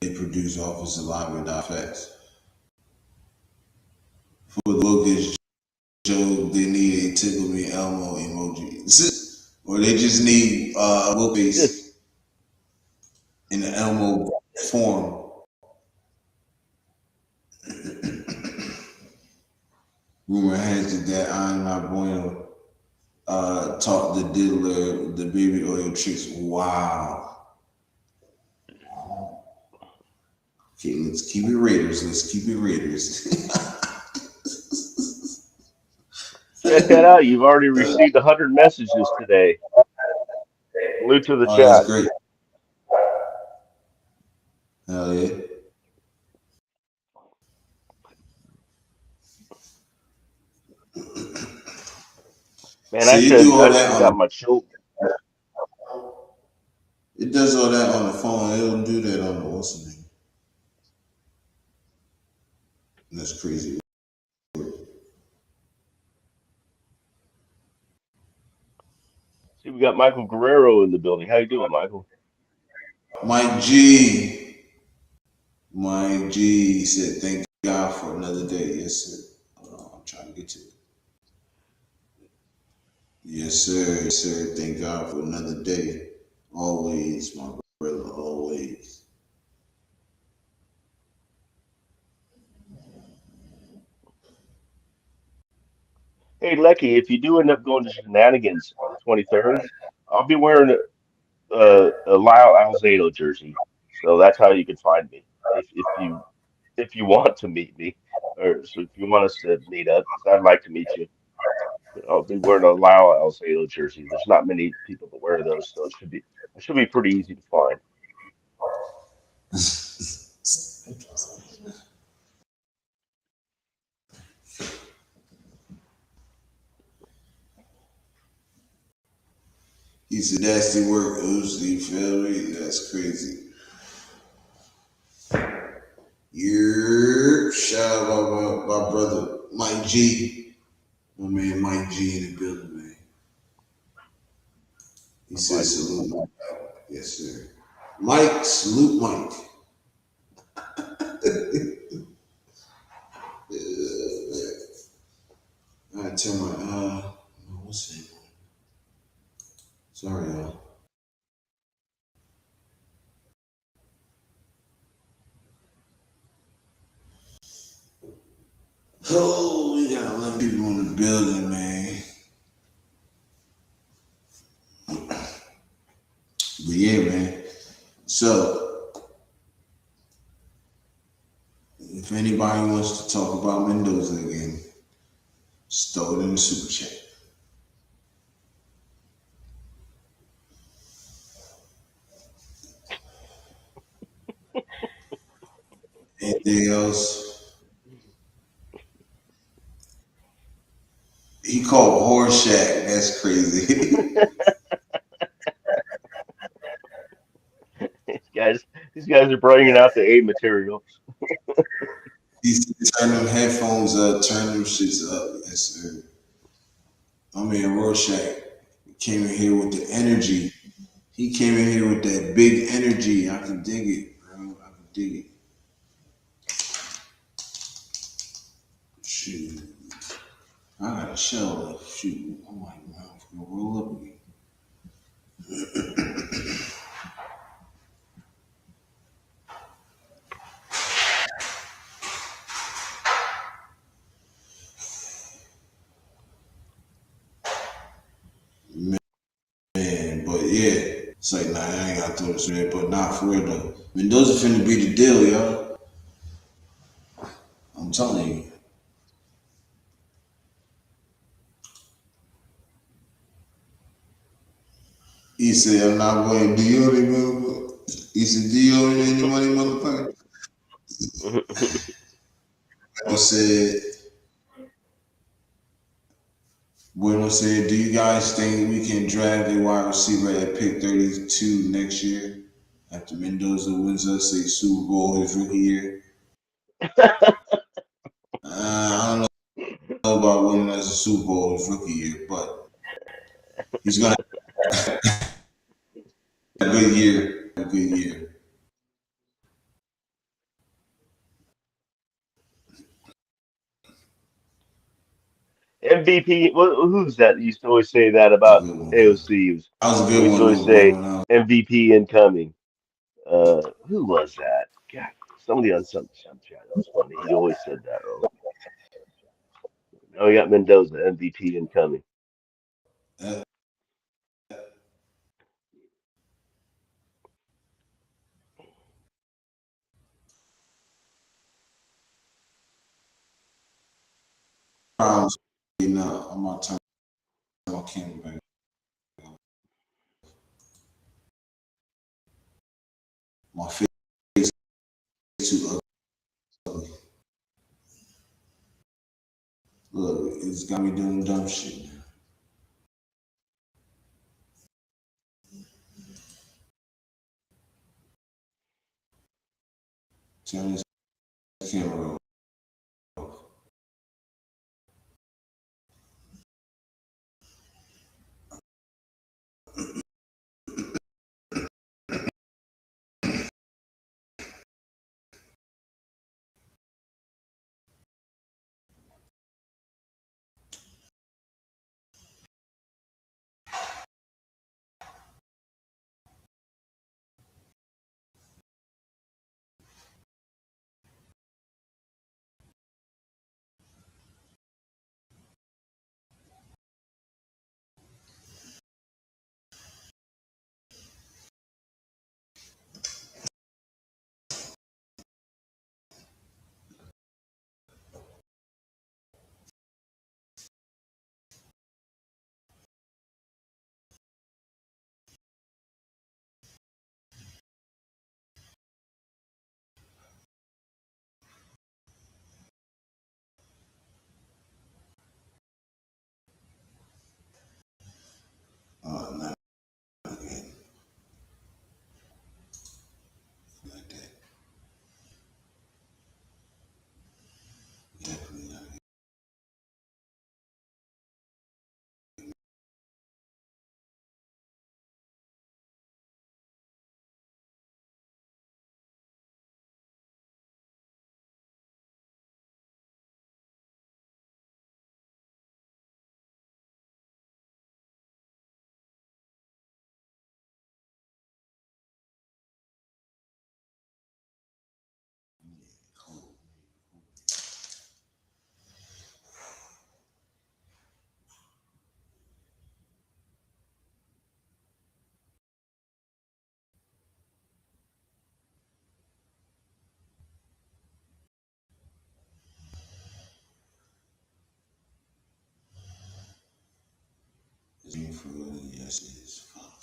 They produce offensive linemen not fast. For the Lucas Joe, they need a tickle me Elmo emoji. Or they just need Will Just face in the Elmo form. Rumor has it that I'm not bueno taught the diddler the baby oil tricks. Wow. Okay, let's keep it Raiders. Let's keep it Raiders. check that out. You've already received 100 messages today. Salute to the Oh, that's chat. great. Hell yeah. Man, I See, it do should all I should that have on got the. my chill. It does all that on the phone. It don't do that on the what's the name? That's crazy. See, we got Michael Guerrero in the building. How you doing, Michael? Mike G. Mike G said, "Thank God for another day." Yes, sir. Hold on, I'm trying to get to it. Yes, sir. Yes, sir. Thank God for another day. Always, my brother. Always. Hey, Lecky, if you do end up going to Shenanigans on the 23rd, I'll be wearing a Lyle Alzado jersey. So that's how you can find me if you want to meet me, or so if you want us to meet up, because I'd like to meet you. I'll be wearing a Lyle Alzado jersey. There's not many people that wear those, so it should be pretty easy to find. He said, "That's the work, Uzi. You feel me? That's crazy." Yurp. Shout out my brother Mike G. My man Mike G in the building, man. He I'm said, Michael. "Salute Mike." Yes, sir. Mike, salute Mike. I tell my what's it? Sorry, y'all. Oh, we got a lot of people in the building, man. But yeah, man. So if anybody wants to talk about Mendoza again, just throw it in the super chat. Anything else? He called Horseshack. That's crazy. These guys, these guys are bringing out the A material. He said, turn them headphones up, turn them shits up. Yes, sir. I mean, Rorschach came in here with the energy. He came in here with that big energy. I can dig it, bro. I can dig it. Shoot. I got a shell. Shoot. I'm like, man, I'm gonna roll up again. Man, but yeah. It's like, nah, I ain't got to throw this red, but not for real though. Mendoza finna be the deal, y'all. I'm telling you. He said, I'm not going to do you any motherfucker. He said, do you owe me any money, motherfucker? I said, Bueno said, do you guys think we can draft a wide receiver at pick 32 next year after Mendoza wins us a Super Bowl his rookie year? I don't know about winning us a Super Bowl his rookie year, but he's going to have a good year. A good year. MVP. Who's that? You used to always say that That was a about good one. AOC. That was a We good used to one always though, bro. say When I was MVP incoming. Who was that? God, somebody on some chat. That was funny. He always said that. Oh, now we got Mendoza, MVP incoming. at problems, you know, I'm gonna turn my camera back. My face too ugly. Look, it's got me doing dumb shit. Turn this camera off. Not again. Like that. Definitely not again. It's beautiful. Yes, it is. Fuck.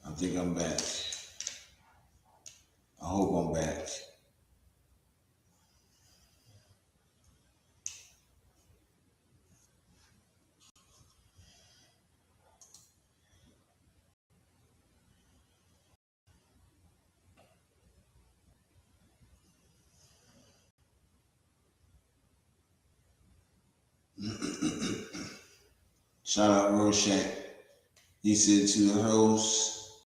I think I'm back. I hope I'm back. Shout out Rorschach. He said to the host,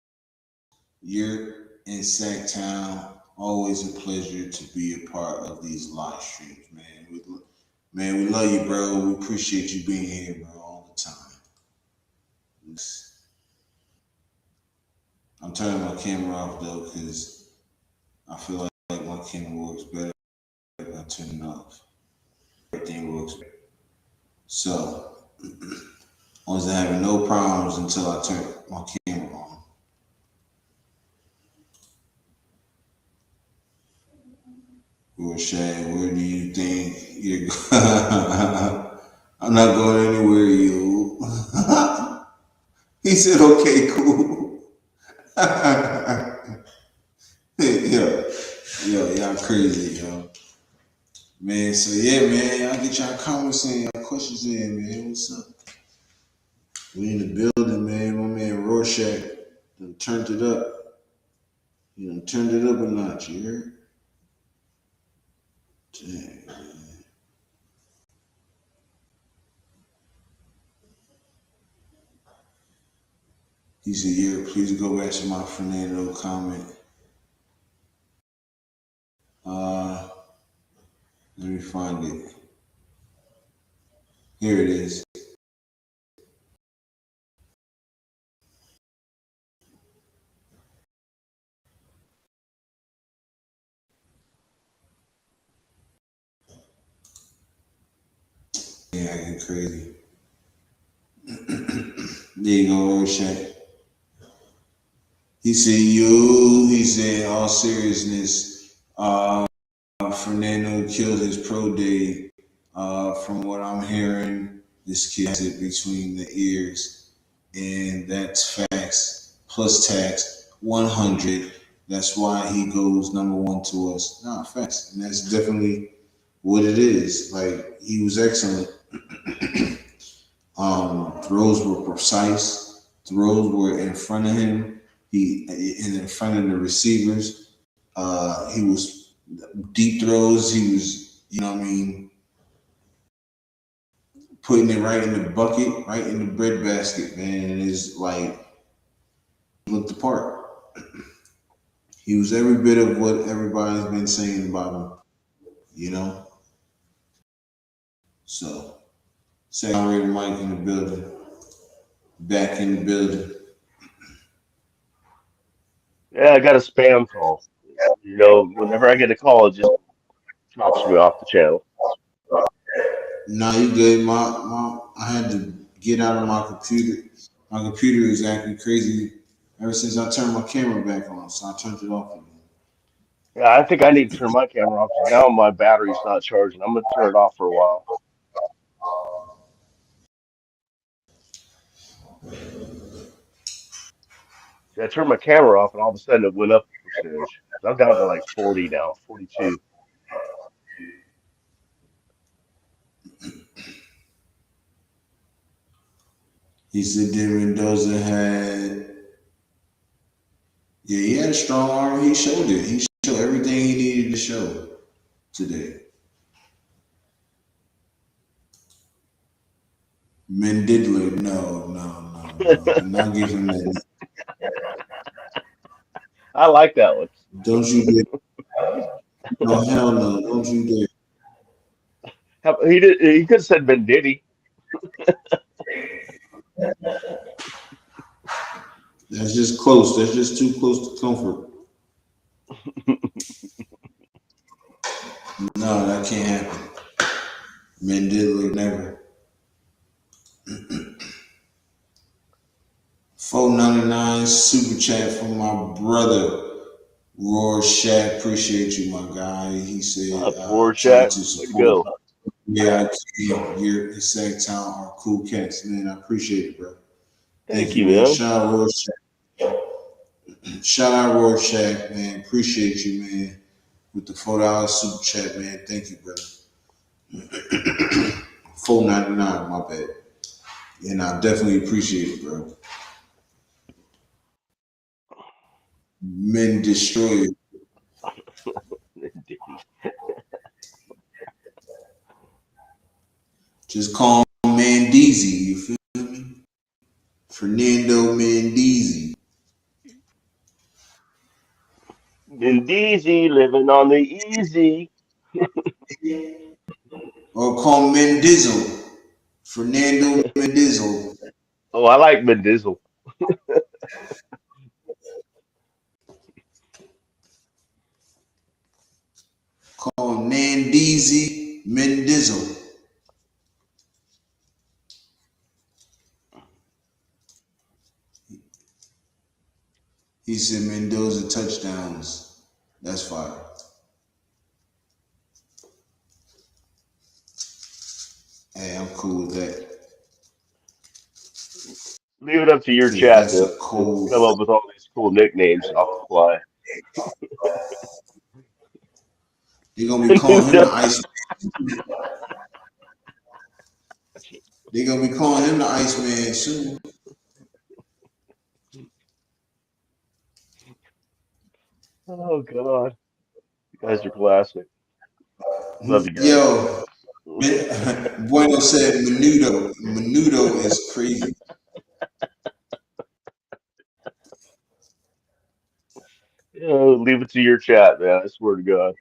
Yurp in Sacktown, always a pleasure to be a part of these live streams, man. We love you, bro. We appreciate you being here, bro, all the time. I'm turning my camera off though, because I feel like my camera works better if I turn it off. Everything works better. So, I was having no problems until I turned my camera on. Well, Shad, where do you think you're going? I'm not going anywhere, you. He said, okay, cool. yo, y'all crazy, yo. Man, so yeah, man, y'all get y'all comments in, y'all questions in, man. What's up? We in the building, man. My man Rorschach done turned it up. He done turned it up a notch, you heard? Dang, man. He said, yeah, please go back to my Fernando comment. Uh, me find it. Here it is. Yeah, I get crazy. There you go, Rorschach. He said, "You." He said, "All seriousness, Fernando killed his pro day. From what I'm hearing, this kid has it between the ears, and that's facts plus tax 100. That's why he goes number one to us. Nah, facts, and that's definitely what it is. Like he was excellent. Throws were precise. Throws were in front of him. He and in front of the receivers. He was deep throws. He was, you know what I mean, putting it right in the bucket, right in the bread basket, man. And it's like looked the part. He was every bit of what everybody's been saying about him, you know. So, second rated Mike in the building, back in the building. Yeah, I got a spam call. Whenever I get a call, it just drops me off the channel. Nah, you good. I had to get out of my computer. My computer is acting crazy ever since I turned my camera back on, so I turned it off again. Yeah, I think I need to turn my camera off because now my battery's not charging. I'm gonna turn it off for a while. See, I turned my camera off, and all of a sudden it went up a percentage. So I'm down to like 40 now, 42. He said that Mendoza had, yeah, he had a strong arm. He showed it. He showed everything he needed to show today. Mendidler, no, no, no, no. Do not give him that. I like that one. Don't you dare. No, hell no. Don't you dare. He did. He could have said Venditti. That's just close. That's just too close to comfort. No, that can't happen. Mendidler, never. 499 super chat from my brother. Roar Shack, appreciate you, my guy. He said, trying Rorschach, to way to support. go. Yeah, Yurp and Sacktown are cool cats, man. I appreciate it, bro. Thank Thank you, you, man. man. Shout out Rorschach. Shout out Rorschach, man. Appreciate you, man. With the $4 super chat, man. Thank you, brother. 499, my bad. And I definitely appreciate it, bro. Men destroy it. Venditti. Just call him Mandeezy, you feel me? Fernando Mandeezy. Vendizi living on the easy. Or call him Mendizzle. Fernando Mendizzle. Oh, I like Mendizzle. Call him Mandeezy Mendizzle. He said Mendoza touchdowns. That's fire. Hey, I'm cool with that. Leave it up to your Yeah, chat that's to, a to cold. come up with all these cool nicknames off the fly. They're gonna be calling him the Ice. They're gonna be calling him the Iceman soon. Oh God, you guys are classic. Love you guys. Yo, Bueno said Menudo. Menudo is crazy. Leave it to your chat, man. I swear to God.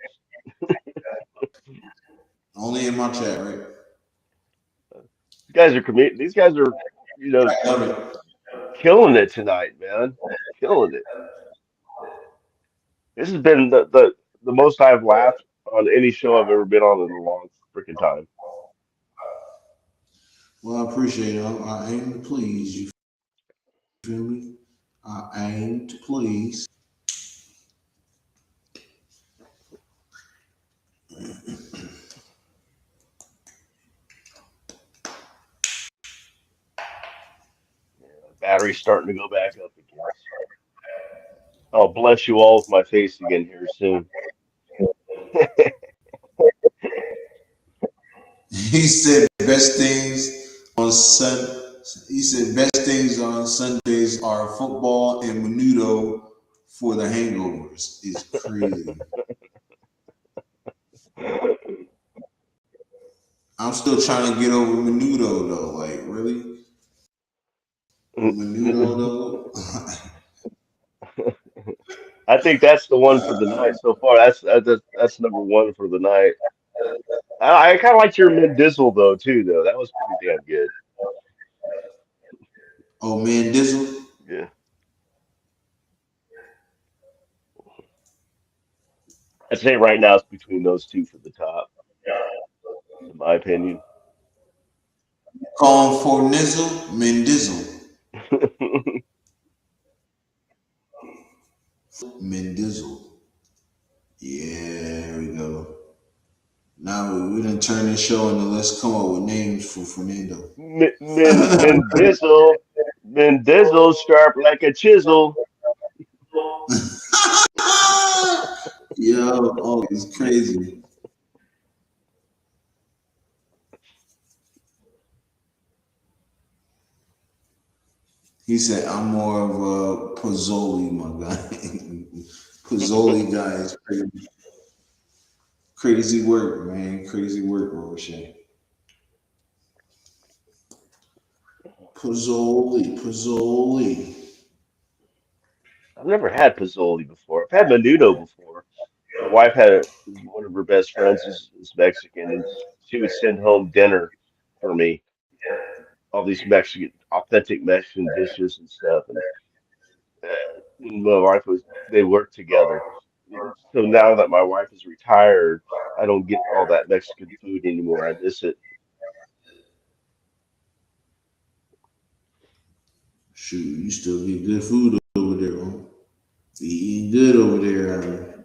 Only in my chat, right? These guys are, you know, I love it. killing it tonight, man. Killing it. This has been the most I've laughed on any show I've ever been on in a long freaking time. Well, I appreciate it. I aim to please. You feel me? I aim to please. Battery's starting to go back up again. I'll bless you all with my face again here soon. He said best things on Sun. He said best things on Sundays are football and menudo for the hangovers. It's crazy. I'm still trying to get over menudo though. Like really, menudo though. I think that's the one for the night so far. That's number one for the night. I kind of liked your Mendizzle though too, though. That was pretty damn good. Oh man, Dizzle. Yeah, I'd say right now it's between those two for the top, in my opinion. Calling for Nizzle, Mendizzle. Mendizzle. Yeah, there we go. Now we done turn this show into let's come up with names for Fernando. Mendizzle, sharp like a chisel. Yo, oh, it's crazy. He said, I'm more of a Pozzoli, my guy. Pozzoli guy is crazy. Crazy work, man. Crazy work, Rochet. Pozzoli. I've never had Pizzoli before. I've had Menudo before. My wife had one of her best friends is Mexican, and she would send home dinner for me, all these Mexican, authentic Mexican dishes and stuff. And my wife was, they worked together. So now that my wife is retired, I don't get all that Mexican food anymore. I miss it. Shoot, you still get good food over there, bro. You eating good over there.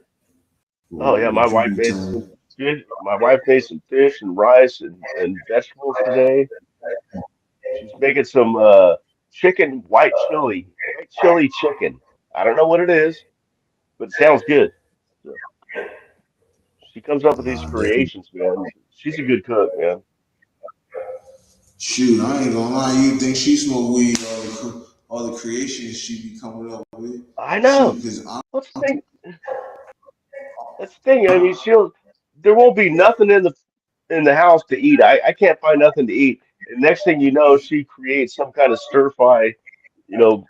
Oh yeah, my What you wife be made some telling? good. My wife made some fish and rice and vegetables today. She's making some chicken white chili chicken. I don't know what it is, but it sounds good. So she comes up with these Definitely. creations, man. She's a good cook, man. Shoot, I ain't gonna lie. You think she smoke weed? All the creations she be coming up with. I Shoot, know. because I'm. Let's think. That's the thing. I mean, she'll. There won't be nothing in the house to eat. I can't find nothing to eat. And next thing you know, she creates some kind of stir fry, you know,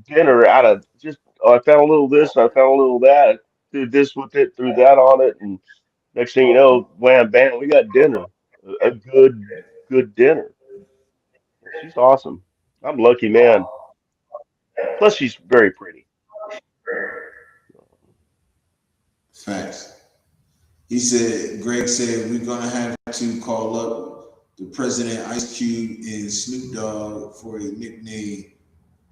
dinner out of just. Oh, I found a little this, I found a little that. I threw this with it, threw that on it, and next thing you know, wham bam, we got dinner. A good dinner. She's awesome. I'm a lucky man. Plus, she's very pretty. Facts. Greg said, we're gonna have to call up the president, Ice Cube, and Snoop Dogg for a nickname,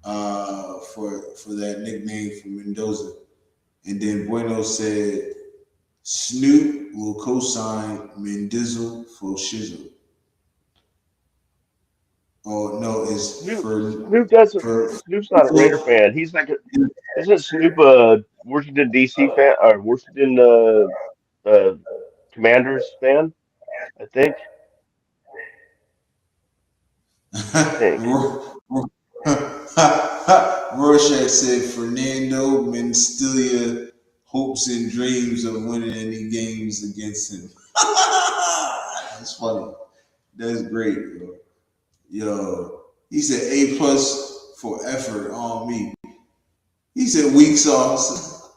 for that nickname for Mendoza. And then Bueno said, Snoop will co-sign Mendizzle for Shizzle. Oh no, it's Snoop doesn't. for Snoop's not a Raider fan. He's like a. Isn't Snoop a Washington D.C. fan or Washington Commanders fan? I think. I think. Rorschach said Fernando Menstilia hopes and dreams of winning any games against him. That's funny. That's great, yo. Yo, he said A plus for effort on me. He said weak sauce.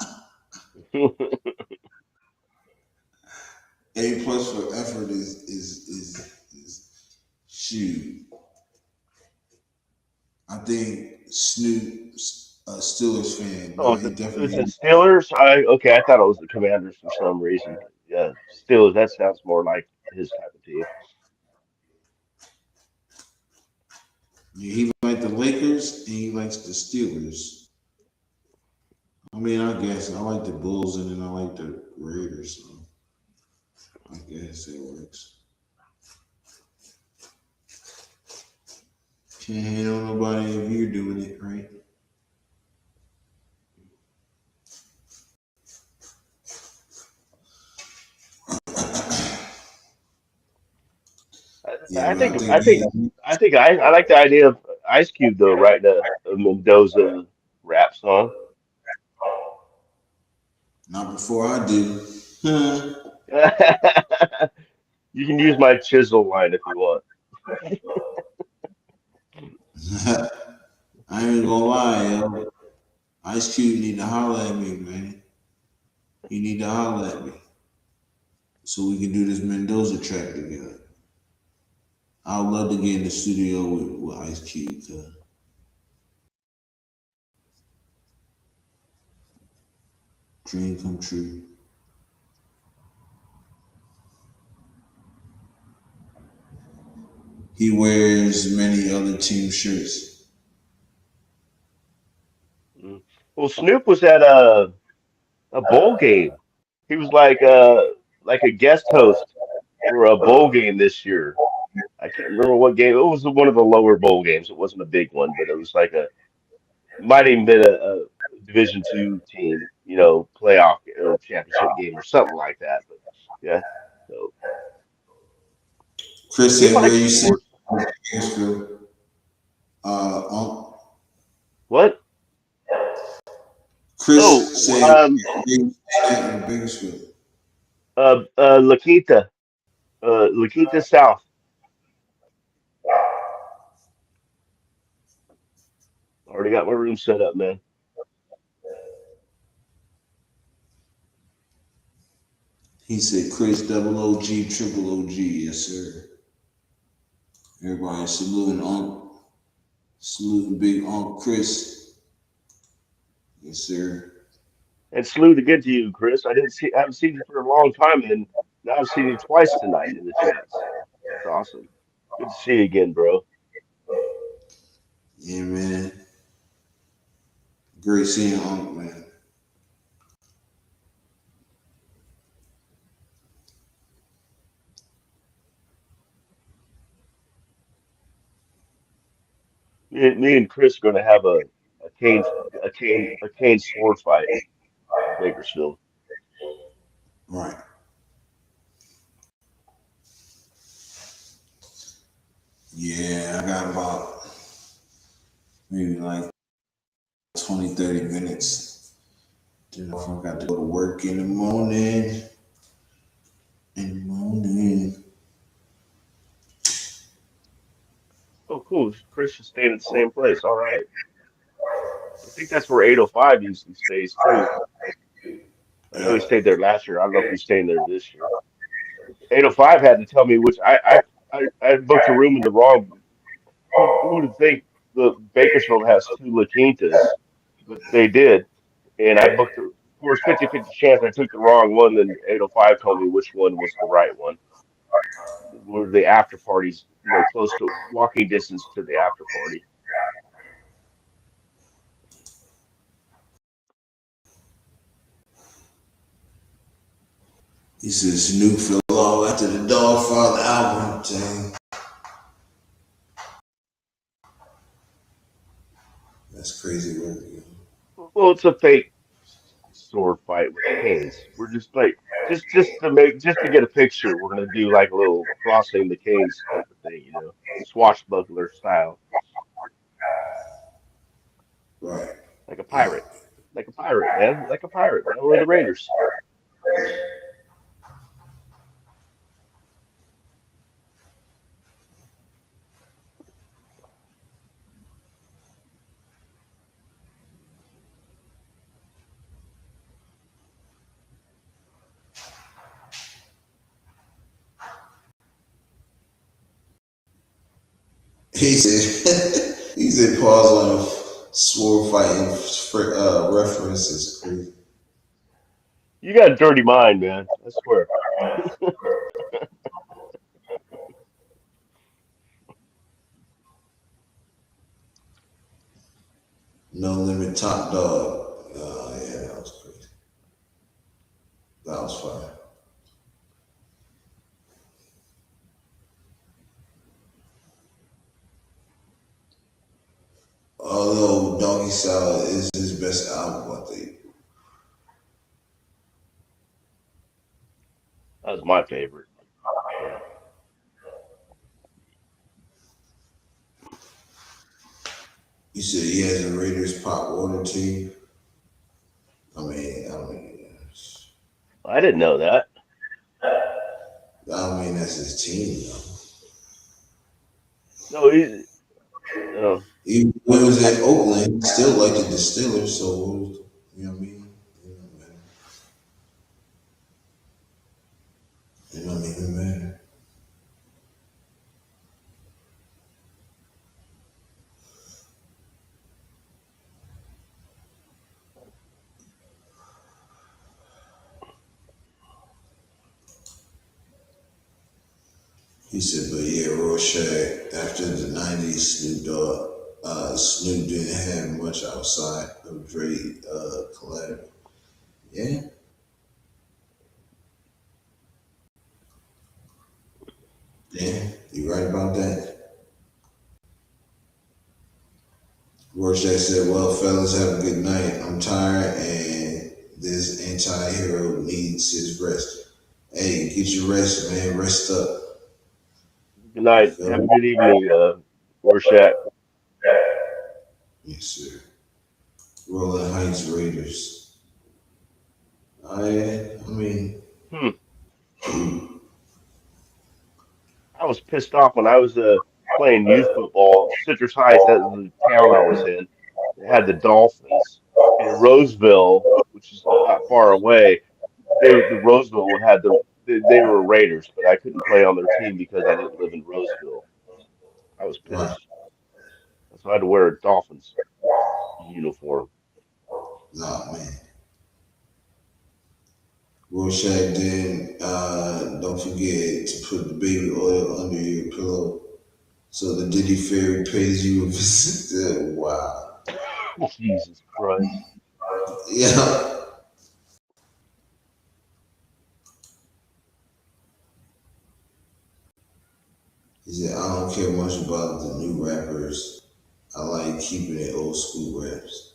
A plus for effort is shoot. I think Snoop, a Steelers fan, Oh, nah, he is it definitely. Steelers? I thought it was the Commanders for some reason. Yeah, Steelers. That sounds more like his type of team. Yeah, he likes the Lakers and he likes the Steelers. I mean, I guess I like the Bulls and then I like the Raiders, so I guess it works. Can't hate on nobody if you're doing it right. Yeah, I but I think think I think he I like the idea of Ice Cube though, writing a Mendoza rap song. not before I do. Huh. You can use my chisel line if you want. I ain't gonna lie, yo. Ice Cube need to holler at me, man. He need to holler at me so we can do this Mendoza track together. I would love to get in the studio with Ice Cube. Cause dream come true. He wears many other team shirts. Mm. Well, Snoop was at a bowl game. He was like a guest host for a bowl game this year. I can't remember what game. It was one of the lower bowl games. It wasn't a big one, but it was like a might even been a Division II team, playoff or championship game or something like that. But yeah, so Chris he said, "Where likes you see sports. Bakersfield?" What? Oh, Chris said, "Where you see that in Bakersfield?" Lakita, Lakita South. Already got my room set up, man. He said, "Chris, double OG, triple OG, yes sir." Everybody saluting Big Unc Chris, yes sir. And salute again to you, Chris. I haven't seen you for a long time, and now I've seen you twice tonight in the chats. That's awesome. Good to see you again, bro. Yeah, man. Great seeing Unc, man. Me and Chris are going to have a cane a cane sword fight in Bakersfield. Right. Yeah, I got about maybe like 20, 30 minutes. Then I got to go to work in the morning. In the morning. Oh, cool. Chris is staying at the same place. All right. I think that's where 805 usually stays too. I know he Yeah. stayed there last year. I don't know if he's staying there this year. 805 had to tell me which I booked a room in the wrong. Who would think the Bakersfield has two La Quintas, but they did, and I booked the. Of course, 50-50 chance I took the wrong one. Then 805 told me which one was the right one. Were the after parties, close to walking distance to the after party. He said Snoop fell off after the Dogfather album. Dang. That's crazy work. Yo. Well, it's a fake sword fight with canes. We're just like just to get a picture. We're gonna do like a little crossing the canes type of thing, swashbuckler style, Right. like a Yeah. pirate, man, like a pirate, man. We're the Raiders. He said, he said, pause on a sword fighting references. Crazy. You got a dirty mind, man. I swear. No limit top dog. Yeah, that was crazy. That was fire. Although Doggy Style is his best album, I think. That was my favorite. Yeah. You said he has a Raiders pop water team. I didn't know that. I mean that's his team. Though. No, no. Even when he was at Oakland, he still liked the Distillers. So you know what I mean. It don't even matter. He said, but yeah, Rorschach, after the 90s, Snoop didn't have much outside of Dre collateral. Yeah, yeah, you right about that. Rorschach said, well, fellas, have a good night. I'm tired and this anti-hero needs his rest. Hey, get your rest, man. Rest up. Good You night. feel Have a me? good evening, Rorschach. Yes, sir. Rolling Heights Raiders. I mean, Hmm. I was pissed off when I was playing youth football. Citrus Heights, that was the town I was in. They had the Dolphins. And in Roseville, which is not far away, the Roseville had they were Raiders, but I couldn't play on their team because I didn't live in Roseville. I was wow. pissed. So I had to wear a Dolphins uniform. Nah, man. Rorschach then don't forget to put the baby oil under your pillow so the Diddy fairy pays you a visit. Wow. Jesus Christ. Yeah. He said, I don't care much about the new rappers. I like keeping it old school raps.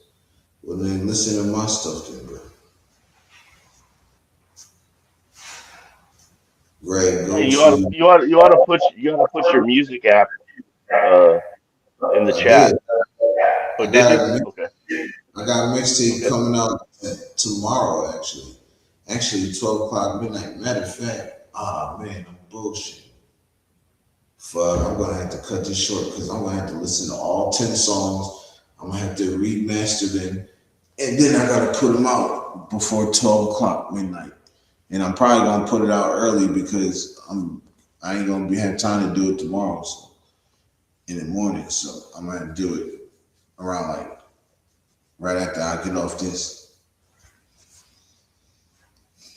Well then listen to my stuff then, bro. Greg, Hey, go to you ought to put your music app uh in the I did. chat. Oh, I did you? got a Okay. I got a mixtape Okay. coming out tomorrow actually. Actually 12 o'clock midnight. Matter of fact, man, I'm bullshit. Fuck, I'm gonna have to cut this short because I'm gonna have to listen to all 10 songs. I'm gonna have to remaster them. And then I gotta put them out before 12 o'clock midnight. And I'm probably gonna put it out early because I ain't gonna be have time to do it tomorrow, so in the morning. So I'm gonna have to do it around like right after I get off this.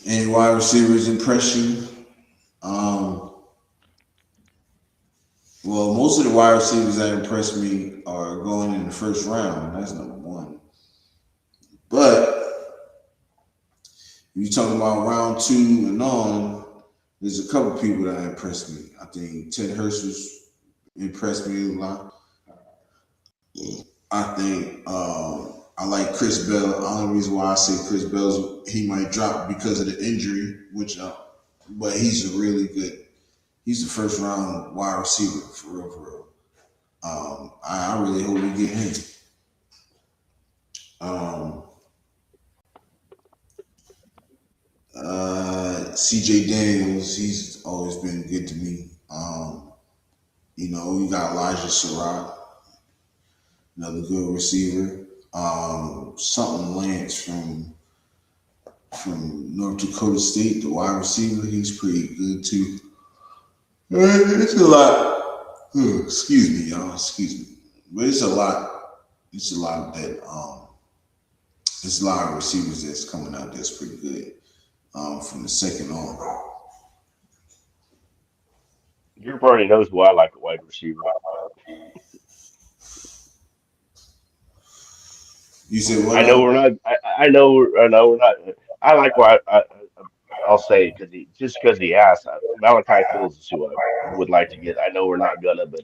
Any wide receivers impress you? Um, well, most of the wide receivers that impress me are going in the first round. That's number one. But if you're talking about round two and on, there's a couple people that impressed me. I think Ted Hurst was impressed me a lot. I think I like Chris Bell. The only reason why I say Chris Bell's he might drop because of the injury, but he's a really good. He's the first round wide receiver for real, for real. I really hope we get him. Um, CJ Daniels, he's always been good to me. We got Elijah Surratt, another good receiver. Something Lance from North Dakota State, the wide receiver, he's pretty good too. It's a lot. Excuse me, y'all. Excuse me. But it's a lot. It's a lot that there's a lot of receivers that's coming out that's pretty good. From the second on. Yurp already knows who I like at wide receiver. You said what I know we're up? not. I know we're not. I like why I'll say because just because he asked. Malachi Fields is who I would like to get. I know we're not gonna, but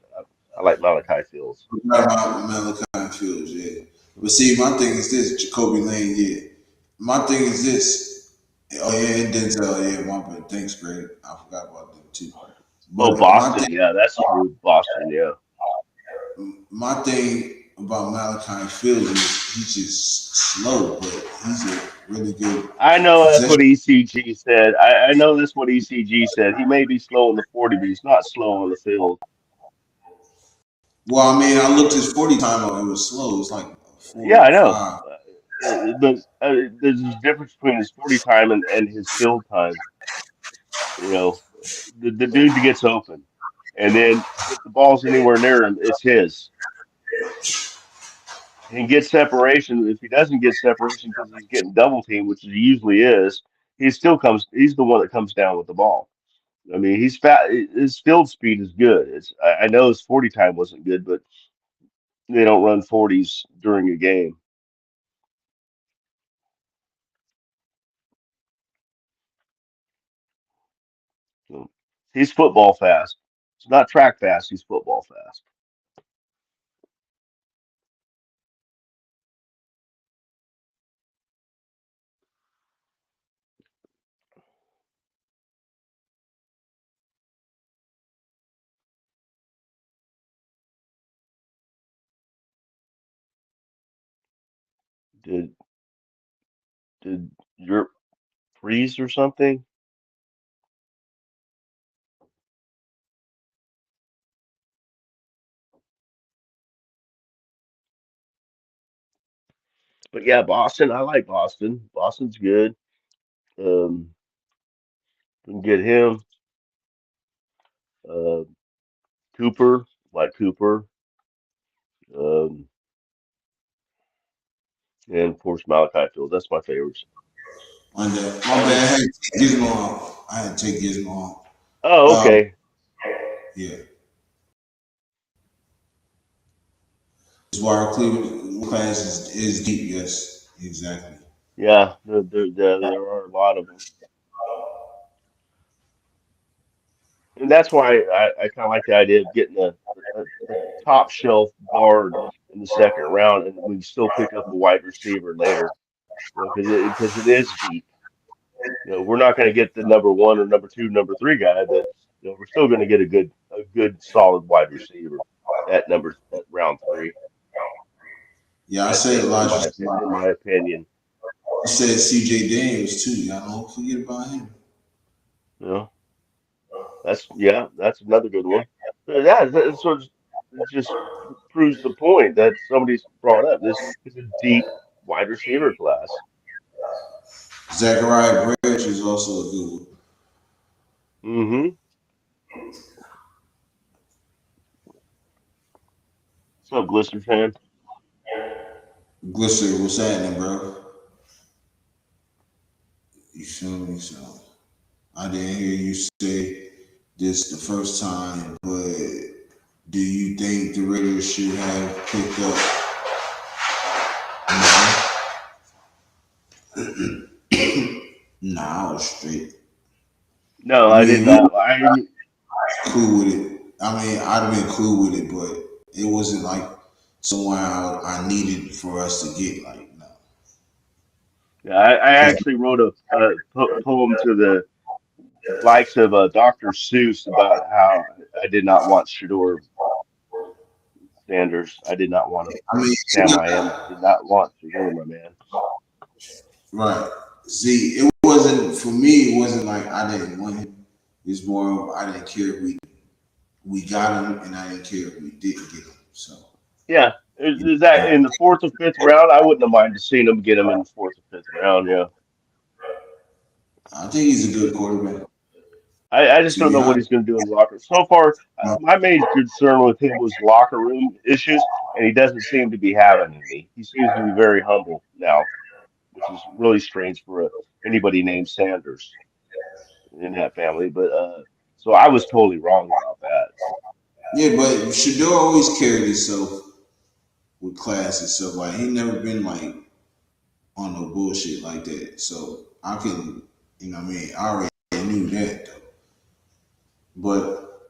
I like Malachi Fields. Right about Malachi Fields, yeah. But see, my thing is this, Jacoby Lane, yeah. My thing is this. Oh yeah, and Denzel, yeah, my bad. Thanks, Greg. I forgot about them too. Oh, But Boston, yeah, that's true. Boston, yeah. my thing about Malachi Fields is he's just slow, but he's a really good I know that's possession. what ECG said. I know that's what ECG said. He may be slow in the 40, but he's not slow on the field. Well, I mean, I looked his 40 time up. It was slow. It was like Yeah, I know. 45. But there's a difference between his 40 time and his field time. You know, the dude gets open, and then if the ball's anywhere near him, it's his. He can get separation. If he doesn't get separation because he's getting double teamed, which he usually is, he still comes. He's the one that comes down with the ball. I mean, he's fat. His field speed is good. I know his 40 time wasn't good, but they don't run 40s during a game. So he's football fast. It's not track fast. He's football fast. Did did Europe freeze or something? But yeah, Boston. I like Boston. Boston's good. Um, can get him. Uh, Cooper, like Cooper. Um, and of course Malachi Field. That's my favorites. My And bad. I had to take Gizmo off. I had to take Gizmo off. oh, Uh, okay. yeah. This wide Cleveland class is deep. Yes, exactly. Yeah, there are a lot of them. And that's why I kind of like the idea of getting a top shelf guard in the second round, and we still pick up a wide receiver later. You know, because it is deep. You know, we're not going to get the number one or number two, number three guy, but you know, we're still going to get a good solid wide receiver at round three. Yeah, I I said think, Elijah. in my opinion, I said C.J. Daniels too. Y'all don't forget about him. you know, that's another good one. Yeah, that sort of it just proves the point that somebody's brought up. This is a deep wide receiver class. Zachariah Branch is also a good one. Mm-hmm. What's up, Glister fan? Glister, what's happening, bro? You feel me? So I didn't hear you say this the first time, but do you think the Raiders should have picked up? Nah, I was straight. No, I I did mean, we not. were cool with it. I mean, I'd have been cool with it, but it wasn't like someone I needed for us to get. Like, no. I 'Cause actually wrote a poem to the likes of Dr. Seuss about how I did not want Shador Sanders. I did not want him. I mean, Sam Miami. I did not want Shador, my man. right. See, it wasn't for me. It wasn't like I didn't want him. It's more of I didn't care if we got him, and I didn't care if we didn't get him. So Yeah, is that in the fourth or fifth round? I wouldn't have minded seeing him get him in the fourth or fifth round. Yeah, I think he's a good quarterback. I just To don't be know what honest, he's going to do in the locker room. So far, no, my main concern with him was locker room issues, and he doesn't seem to be having any. He seems to be very humble now, which is really strange for anybody named Sanders in that family. But so I was totally wrong about that. yeah, but Shador always carried himself with class and stuff. Like he never been like on no bullshit like that. So I can, what I mean, I already knew that though. But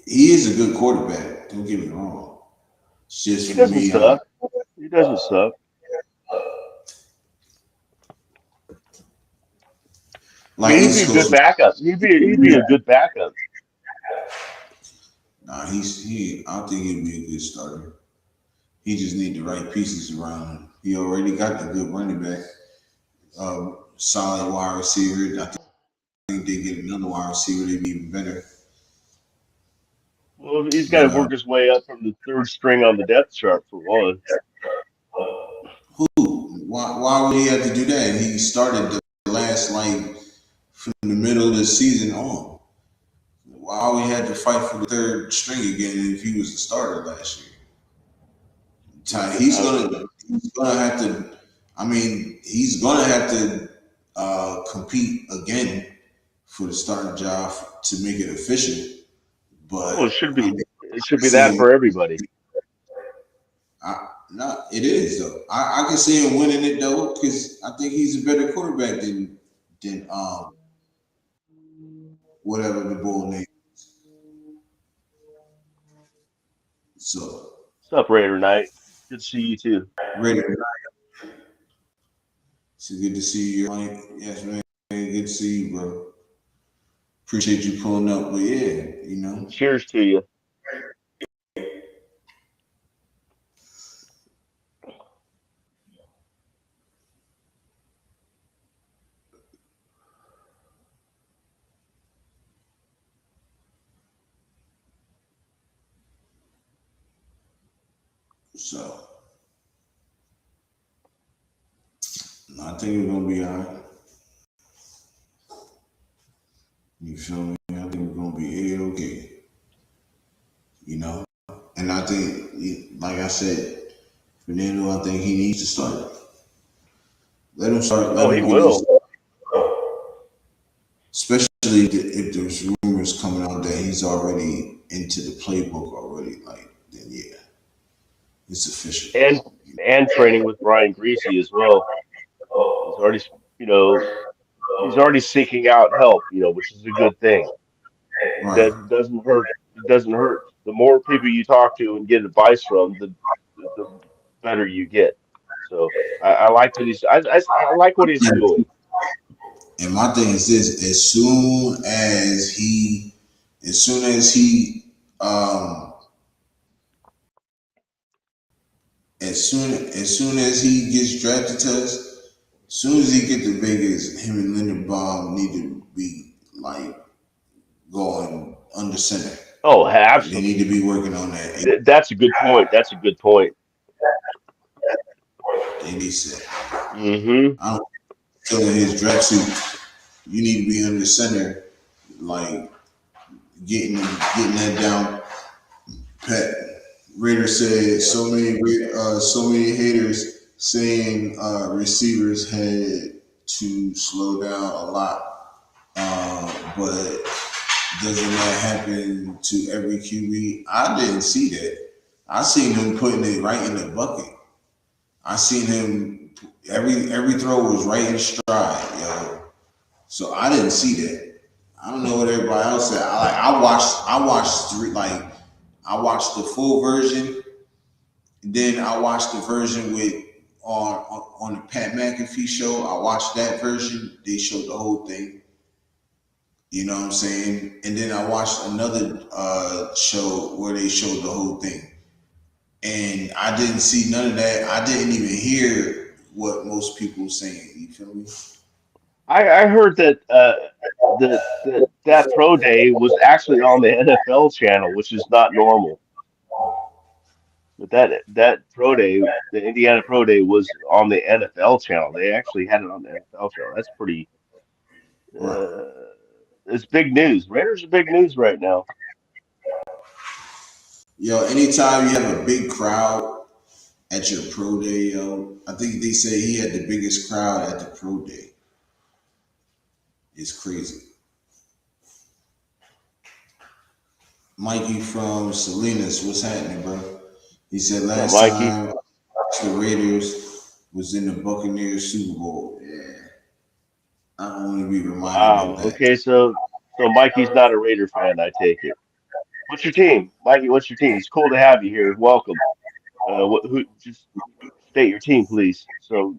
he is a good quarterback. Don't get me wrong. It's just He for doesn't me, suck. He doesn't suck. I like mean, he'd be East a good Coast. backup. He'd be a good backup. Nah, he. I think he'd be a good starter. He just need the right pieces around him. He already got the good running back, solid wide receiver. I think they get another wide receiver, they'd be even better. Well, he's got But to work his way up from the third string on the depth chart for one. who? Why would he have to do that? He started the last like from the middle of the season on. Why we had to fight for the third string again if he was the starter last year? He's I, gonna have to. I mean, he's gonna have to compete again for the starting job to make it official. well, But I mean, it should I be that see him. for everybody. Not it is though. I can see him winning it though because I think he's a better quarterback than whatever the bull name. So What's up, Raider Knight? Good to see you too. ready. It's good to see you, Mike. Yes, man. Good to see you, bro. Appreciate you pulling up. But yeah, Cheers to you. so I think we're gonna be all right. You feel me? I think we're gonna be okay. You know, and I think, like I said, Fernando, I think he needs to start. Let him start. Oh, Let he him get his. will. Especially if there's rumors coming out that he's already into the playbook already. Like, then yeah, it's official. And and training with Brian Greasy as well. He's already, you know, he's already seeking out help, which is a good thing. It Right. doesn't hurt. It doesn't hurt. The more people you talk to and get advice from, the better you get. So I like that I like what he's doing. And my thing is this: as soon as um, as soon as he gets drafted to us, as soon as he get to Vegas, him and Lindenbaum need to be like going under center. Oh, They need to absolutely. be working on that. That's a good point. That's a good point. They need to. Hmm. I don't tell his draft suit. You need to be under center, like getting that down pat. Raider said so many haters saying receivers had to slow down a lot, but doesn't that happen to every QB? I didn't see that. I seen him putting it right in the bucket. I seen him every throw was right in stride, yo. So I didn't see that. I don't know what everybody else said. I watched the full version. Then I watched the version with on the Pat McAfee show. I watched that version. They showed the whole thing. You know what I'm saying? And then I watched another show where they showed the whole thing. And I didn't see none of that. I didn't even hear what most people were saying. You feel me? I heard that that pro day was actually on the NFL channel, which is not normal. But that pro day, the Indiana pro day, was on the NFL channel. They actually had it on the NFL channel. That's pretty. Right. Uh, It's big news. Raiders are big news right now. Yo, anytime you have a big crowd at your pro day, yo, I think they say he had the biggest crowd at the pro day. It's crazy. Mikey from Salinas, what's happening, bro? He said What's up, last Mikey? time the Raiders was in the Buccaneers Super Bowl. Yeah, I don't want to be reminded of Wow. that. Okay, so Mikey's not a Raider fan, I take it. What's your team, Mikey? What's your team? It's cool to have you here. Welcome. Who? Just state your team, please. So,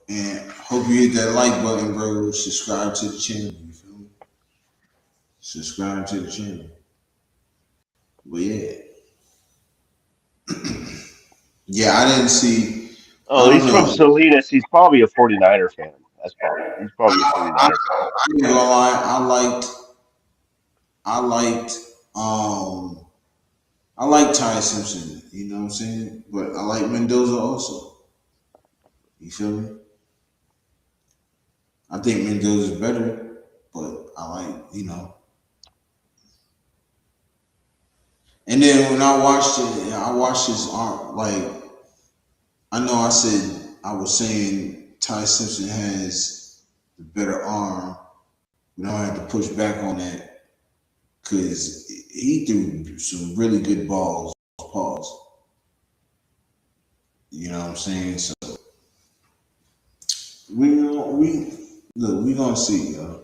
And hope you hit that like button, bro. Subscribe to the channel. You feel me? Subscribe to the channel. But yeah, yeah, I didn't see. oh, I don't he's from know. Salinas. He's probably a 49er fan. He's probably a 49er fan. I ain't gonna lie. I liked, um, I like Ty Simpson. You know what I'm saying? But I like Mendoza also. You feel me? I think Mendoza's better, but I like, And then when I watched it, I watched his arm. Like I know, I was saying Ty Simpson has the better arm. We don't have to push back on that because he threw some really good balls. Pause. You know what I'm saying? So we look. We gonna see, yo.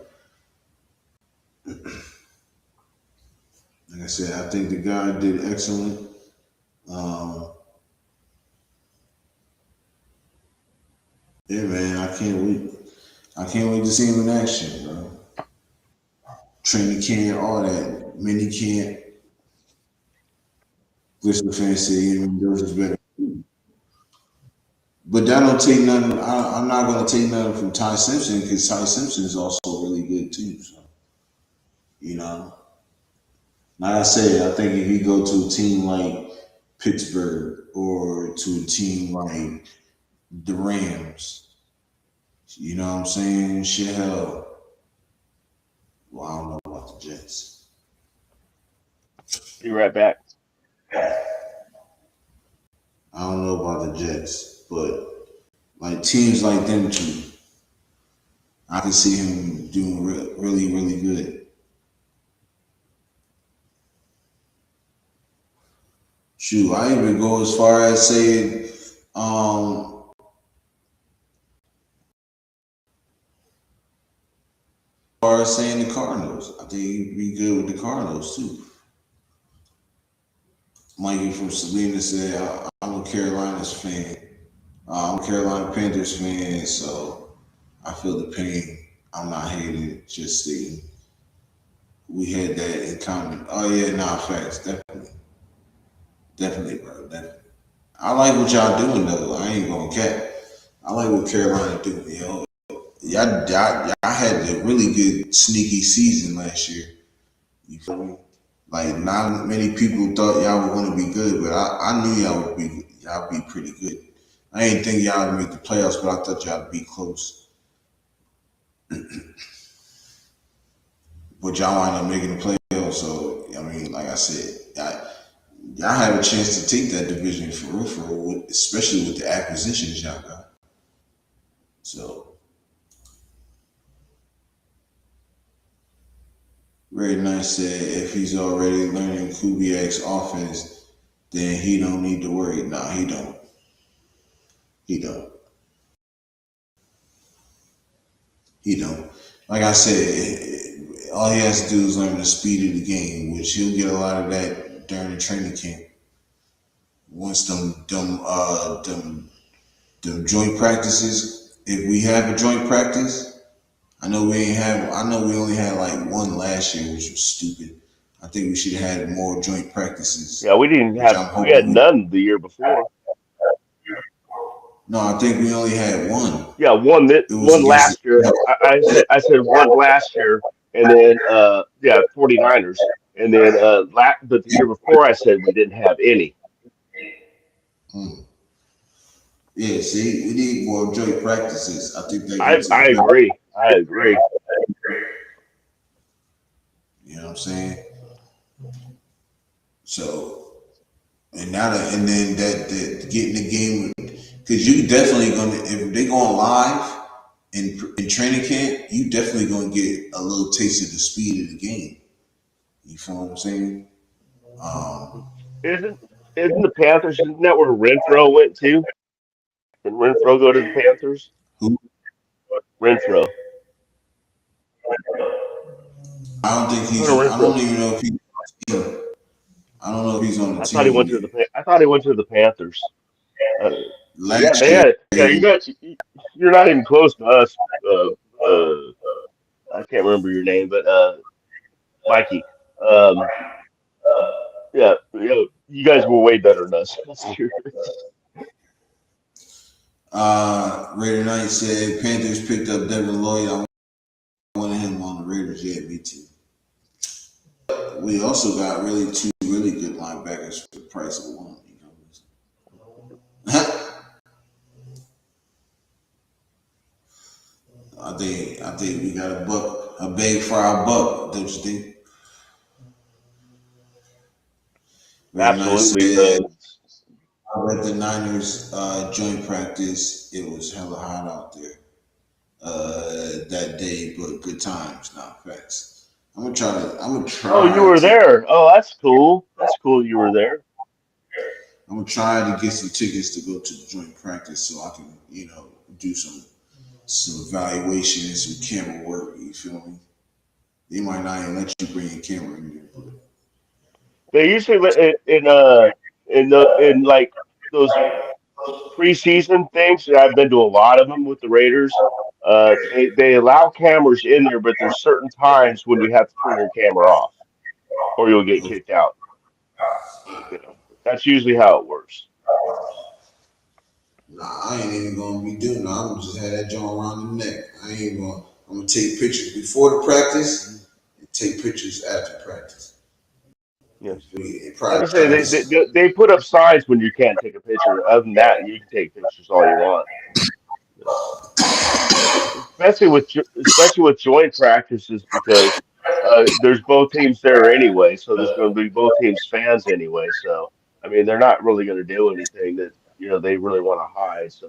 Like I said, I think the guy did excellent. Um, yeah, man, I can't wait. I can't wait to see him in action, bro. Training camp, all that, mini camp. Whisper fans say even those is better. But that don't take nothing. I'm not gonna take nothing from Ty Simpson because Ty Simpson is also really good too. So you know, like I said, I think if you go to a team like Pittsburgh or to a team like the Rams, you know what I'm saying? Shit, hell, well, I don't know about the Jets. Be right back. I don't know about the Jets, but like teams like them two, I can see him doing really, really good. Shoot, I even go as far as saying, the Cardinals. I think he'd be good with the Cardinals too. Mikey from Selena said, I'm a Carolinas fan. I'm a Carolina Panthers fan, so I feel the pain. I'm not hating it, just stating we had that in common. Oh yeah, nah, facts, definitely, definitely, bro, definitely. I like what y'all doing though. I ain't gonna cap. I like what Carolina doing, yo. Y'all had a really good sneaky season last year. You feel me? Like not many people thought y'all were gonna be good, but I knew y'all be pretty good. I didn't think y'all would make the playoffs, but I thought y'all would be close. But y'all wind up making the playoffs, so I mean, like I said, y'all have a chance to take that division for real, especially with the acquisitions y'all got. So very nice said if he's already learning Kubiak's offense, then he don't need to worry. Nah, he don't. He don't. He don't. Like I said, all he has to do is learn the speed of the game, which he'll get a lot of that during the training camp. Once them joint practices, if we have a joint practice, I know we ain't have. I know we only had like one last year, which was stupid. I think we should have had more joint Yeah, practices, we didn't which have. I'm We had hoping we. none the year before. No, I think we only had one. Yeah, It was one against. last year. I said one last year, and then yeah, 49ers, and then but the year before I said we didn't have any. Hmm. Yeah, see, we need more joint practices. I think that I gets us I better. agree. I agree. You know what I'm saying? So and now that and then that getting the game because you definitely gonna if they going live in training camp, you definitely gonna get a little taste of the speed of the game. You feel what I'm saying? Um, Isn't isn't the Panthers? Isn't that where Renfro went to? Did Renfro go to the Panthers? who Renfro. I don't think I thought of he's. I don't Renfro. even know if he. I don't know if he's on the I thought he team went to yet. the. I thought he went to the Panthers. But yeah, Last they year, had. Yeah, you got. You're not even close to us. I can't remember your name, but Mikey. Um, yeah, yeah, you guys were way better than us last year. Raider Knight said Panthers picked up Devin Lloyd. I wanted him on the Raiders. Yeah, me too. We also got really two really good linebackers for the price of one. You know, I think we got a big for our buck. Don't you think? Raider Knight Absolutely. said I read the Niners joint practice. It was hella hot out there that day, but good times. Not facts. I'm gonna try to. I'm gonna Oh, you try were to. there. Oh, that's cool. That's cool. You were there. I'm gonna try to get some tickets to go to the joint practice so I can, do some evaluation and some camera work. You feel me? They might not even let you bring your camera in there, but They usually in like those preseason things. And I've been to a lot of them with the Raiders. They allow cameras in there, but there's certain times when you have to turn your camera off, or you'll get kicked out. You know, that's usually how it works. nah, I ain't even gonna be doing that. I'm gonna just have that joint around the neck. I ain't gonna. I'm gonna take pictures before the Mhm. practice and take pictures after practice. Yes. We Like I probably say, they put up signs when you can't take a picture. Other than that, you can take pictures all you want. Especially with joint practices because there's both teams there anyway, so there's going to be both teams fans anyway. So I mean, they're not really going to do anything that they really want to hide. So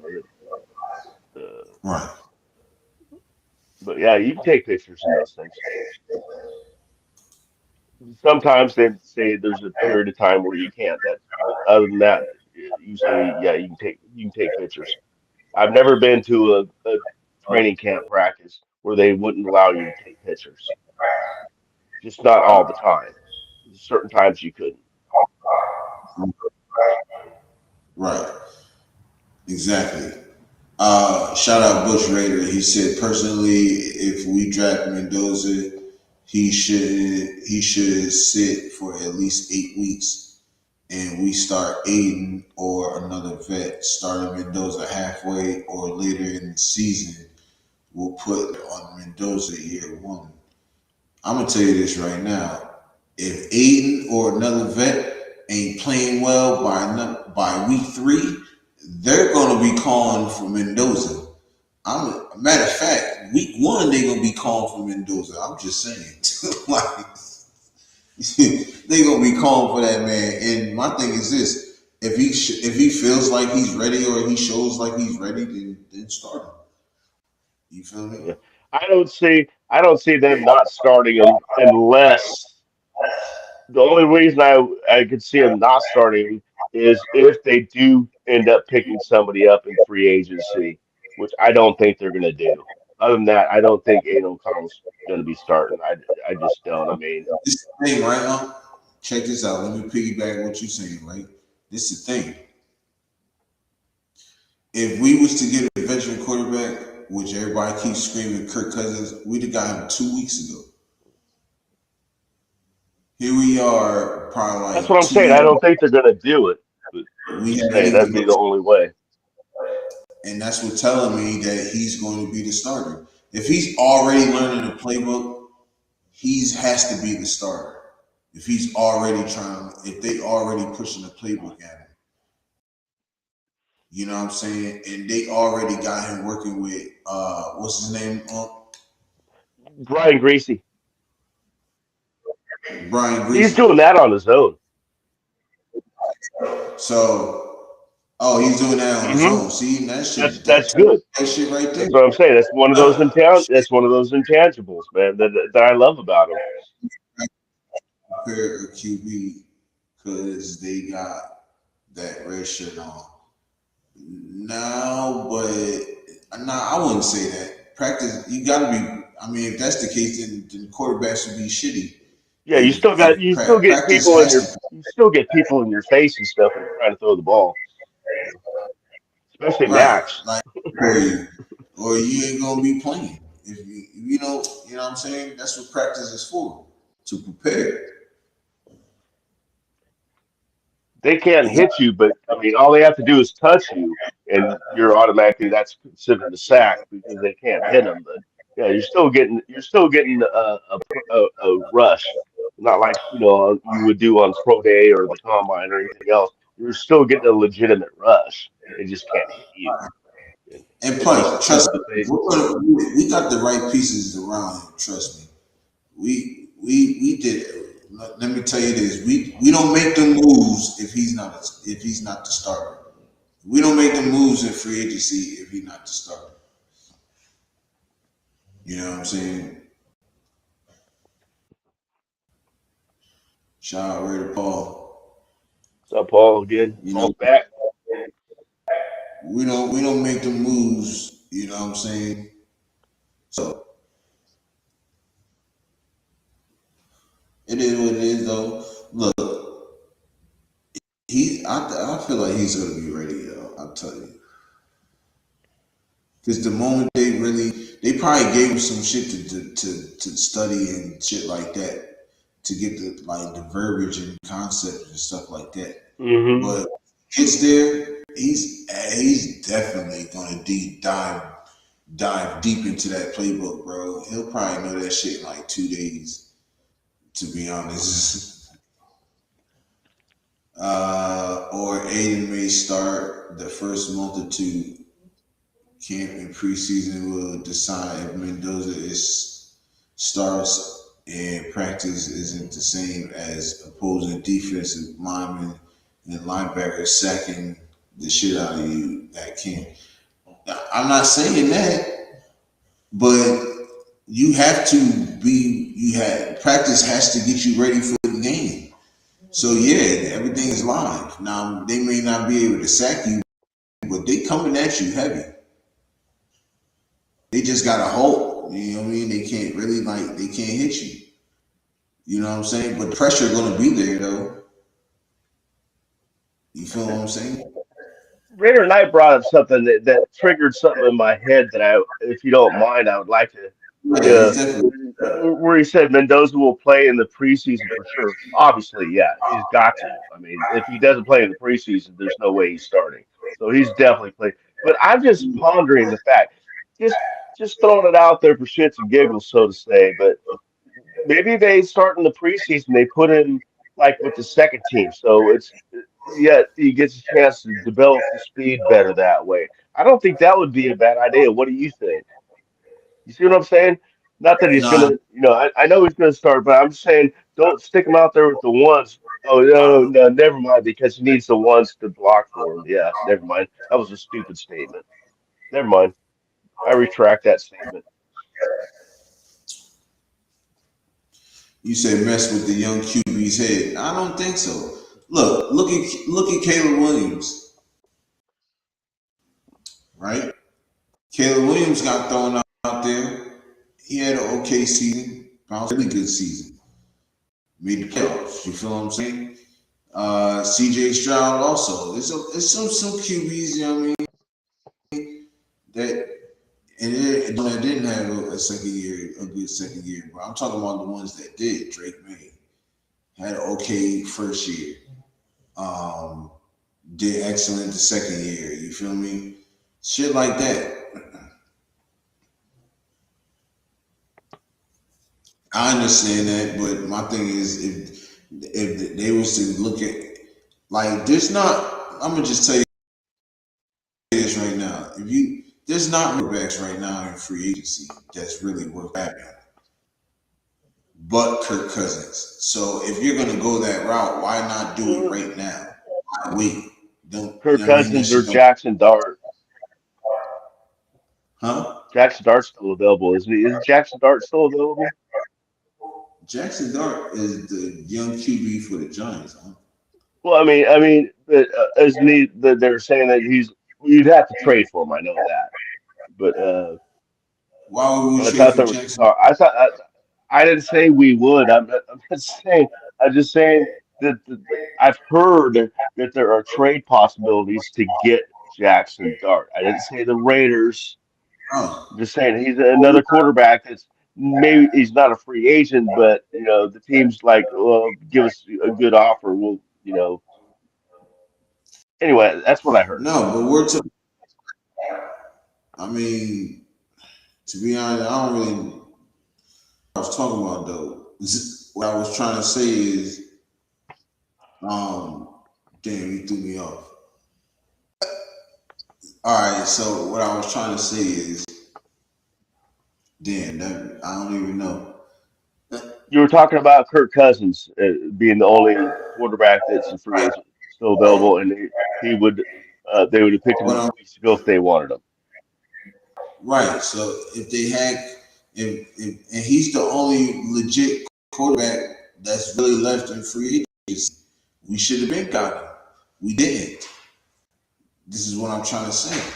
that, right. but yeah, you can take pictures in those things. Sometimes they say there's a period of time where you can't. But other than that, usually yeah, you can take pictures. I've never been to a training camp practice where they wouldn't allow you to take pictures. Just not all the time. Certain times you couldn't. Right. Exactly. Shout out Bush Raider. He said personally, if we draft Mendoza, he should sit for at least 8 weeks, and we start Aiden or another vet starting Mendoza halfway or later in the season. We'll put on Mendoza year one. I'm gonna tell you this right now. If Aiden or another vet ain't playing well by week three, they're gonna be calling for Mendoza. Matter of fact, week one they're gonna be calling for Mendoza. I'm just saying, like they gonna be calling for that man. And my thing is this: if he feels like he's ready or he shows like he's ready, then start him. You feel me? Yeah. I don't see them not starting him unless the only reason I could see them not starting him is if they do end up picking somebody up in free agency, which I don't think they're going to do. Other than that, I don't think Aiden O'Connell's going to be starting. I just don't. I mean, This is the thing, right? Check this out. Let me piggyback what you're saying, right? This is the thing. If we was to get a veteran quarterback, which everybody keeps screaming Kirk Cousins, we'd have got him 2 weeks ago. Here we are, probably that's what like I'm two saying. I weeks. don't think they're going to do it. But I'm We just haven't saying even that'd be the looked, only way. and that's what telling me that he's going to be the starter. If he's already learning the playbook, he's has to be the starter. If he's already trying, if they already pushing the playbook at him, you know what I'm saying, and they already got him working with what's his name? Brian Greasy. Brian He's Griese. doing that on his own. So, oh, he's doing that on his Hmm. own. See, that That's shit, that's good. that shit right there. That's what I'm saying. That's one of those intangibles, man. That I love about him. Compare a QB because they got that red shirt on. No, but nah, I wouldn't say that. Practice, you gotta be. I mean, if that's the case, then quarterbacks would be shitty. Yeah, you still get Practice people in has your to you still get people in your face and stuff when you're trying to throw the ball, especially right, Max. like prepare you, or you ain't gonna be playing. If you know, you know what I'm saying. That's what practice is for, to prepare. They can't You hit you, but I mean, all they have to do is touch you, and you're automatically that's considered a sack because they can't hit them. But yeah, you're still getting a rush, not like you would do on pro day or the combine or anything else. You're still getting a legitimate rush. They just can't hit you. and It'd be plus, trust stupid if me, they. we got the right pieces around him. Trust me. We did. Let me tell you this: we don't make the moves if he's not the starter. We don't make the moves in free agency if he's not the starter. You know what I'm saying? Shout out Ray to Paul. What's up, Paul? Again, You know Paul's back. we don't make the moves. You know what I'm saying? So it is what it is, though. Look, I feel like he's gonna be ready, though. I'll tell you. Because the moment they probably gave him some shit to study and shit like that to get the verbiage and concept and stuff like that. Hmm. But gets there, he's definitely gonna dive deep into that playbook, bro. He'll probably know that shit in like 2 days, to be honest. Or Aiden may start the first month or two. Camp and preseason will decide if Mendoza is starts and practice isn't the same as opposing defensive linemen and linebackers sacking the shit out of you at camp. I'm not saying that, but you have to be. You have practice has to get you ready for the game. So yeah, everything is live. Now they may not be able to sack you, but they coming at you heavy. They just got a hold. You know what I mean? They can't really they can't hit you. You know what I'm saying? But the pressure gonna be there though. You feel what I'm saying? Raider Knight brought up something that triggered something in my head that if you don't mind, I would like Yeah, to, he's definitely where he said Mendoza will play in the preseason for sure. Obviously, yeah, he's got to. I mean, if he doesn't play in the preseason, there's no way he's starting. So he's definitely playing. But I'm just pondering the fact, just just throwing it out there for shits and giggles, so to say. But maybe they start in the preseason. They put him like with the second team, so it's yeah he gets a chance to develop the speed better that way. I don't think that would be a bad idea. What do you think? You see what I'm saying? Not that he's nah. gonna, I know he's gonna start, but I'm saying don't stick him out there with the ones. Oh no, no, never mind, because he needs the ones to block for him. Yeah, never mind. That was a stupid statement. Never mind. I retract that statement. You said mess with the young QB's head. I don't think so. Look at Caleb Williams, right? Caleb Williams got thrown out there. He had an okay season, really good season. Made the playoffs. You feel what I'm saying? CJ Stroud also. There's some QBs, you know what I mean, that that didn't have a good second year. But I'm talking about the ones that did. Drake May had an okay first year. Um, did excellent the second year. You feel me? Shit like that. I understand that, but my thing is if they was to look at there's not. I'm gonna just tell you this right now. If you there's not quarterbacks right now in free agency that's really worth having. but Kirk Cousins. So if you're gonna go that route, why not do it Uh, right now? Why wait? Don't you Kirk know what I mean? That Cousins or shit don't. Jackson Dart. Huh? Jackson Dart's still available, isn't he? Is Jackson Dart still available? Jackson Dart is the young QB for the Giants. Huh? Well, isn't he? They're saying that you'd have to trade for him. I know that, but Why would we I trade thought for there was Jackson? talk. I didn't say we would. I'm not saying. I'm just saying that I've heard that there are trade possibilities to get Jackson Dart. I didn't say the Raiders. I'm Oh, just saying he's another quarterback that's maybe he's not a free agent, but the team's like, well, give us a good offer. We'll, anyway, that's what I heard. no, but we're to. I mean, to be honest, I don't really. I was talking about though. What I was trying to say is, um, damn, you threw me off. All right, so what I was trying to say is, damn, that I don't even know. You were talking about Kirk Cousins being the only quarterback that's a free agent still available, and he would they would have picked him What up I'm weeks ago if they wanted him. right. So if they had, if and he's the only legit quarterback that's really left in free agency, we should have been got him. We didn't. This is what I'm trying to say.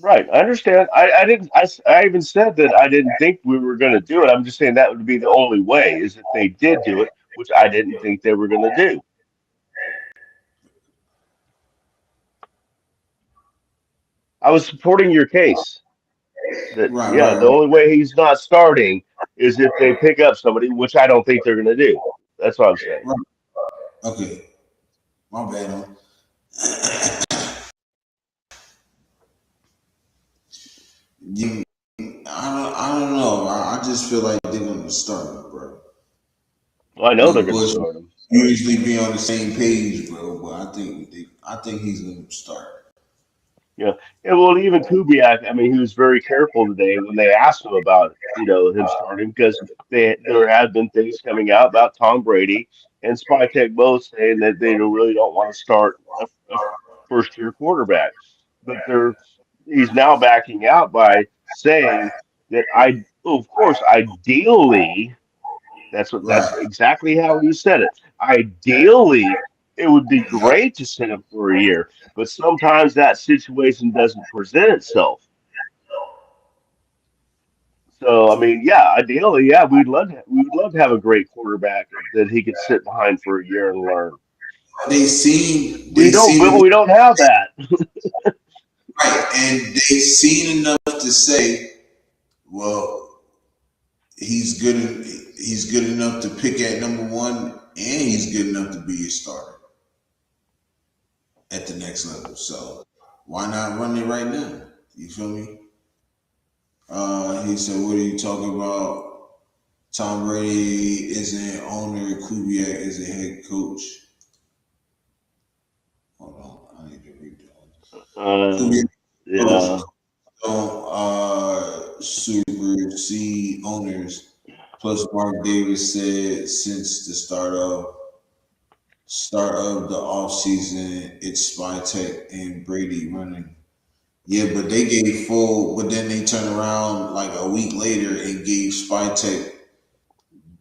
Right, I understand. I didn't. I even said that I didn't think we were going to do it. I'm just saying that would be the only way is if they did do it, which I didn't think they were going to do. I was supporting your case that Right, yeah, right, the right, only way he's not starting is if they pick up somebody, which I don't think they're going to do. That's what I'm saying. right. Okay, my bad. You, I don't know. I just feel like they're gonna start him, bro. Well, I know Me they're and going to Bush start him. usually be on the same page, bro. But I think he's gonna start. Yeah, and well, even Kubiak, I mean, he was very careful today when they asked him about, him starting because there had been things coming out about Tom Brady and spytec both saying that they really don't want to start a first year quarterback, but he's now backing out by saying that of course, ideally. That's Right. exactly how he said it. Ideally, it would be great to sit him for a year, but sometimes that situation doesn't present itself. So, I mean, yeah, ideally, yeah, we would love to have a great quarterback that he could sit behind for a year and learn. They But seen we don't have that. right, and they seen enough to say, well, he's good enough to pick at number one, and he's good enough to be a starter at the next level. So why not run it right now? You feel me? He said, "What are you talking about? Tom Brady is an owner. Kubiak is a head coach." Hold on, I need to read that. Uh, Kubiak coach yeah, don't supersede owners. Plus, Mark Davis said since the start of the offseason, it's Spytech and Brady running. Yeah, but they gave full, but then they turned around like a week later and gave Spytech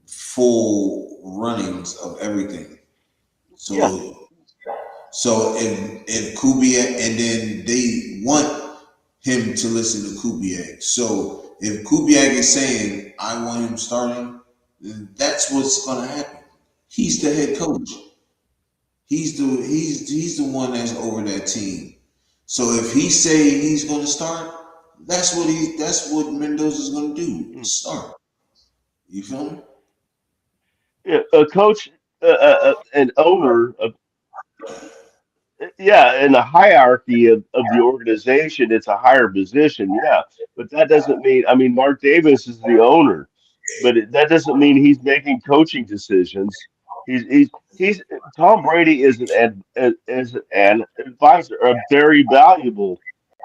full runnings of everything. yeah, So if Kubiak, and then they want him to listen to Kubiak. So if Kubiak is saying I want him starting, then that's what's gonna happen. He's the head coach. He's the one that's over that team. So if he say he's gonna start, that's what Mendoza's gonna do. mm, Start. You feel me? yeah. A coach, an owner, yeah, in the hierarchy of the organization, it's a higher position, yeah. But that doesn't mean, I mean, Mark Davis is the owner, but that doesn't mean he's making coaching decisions. He's Tom Brady is an advisor, a very valuable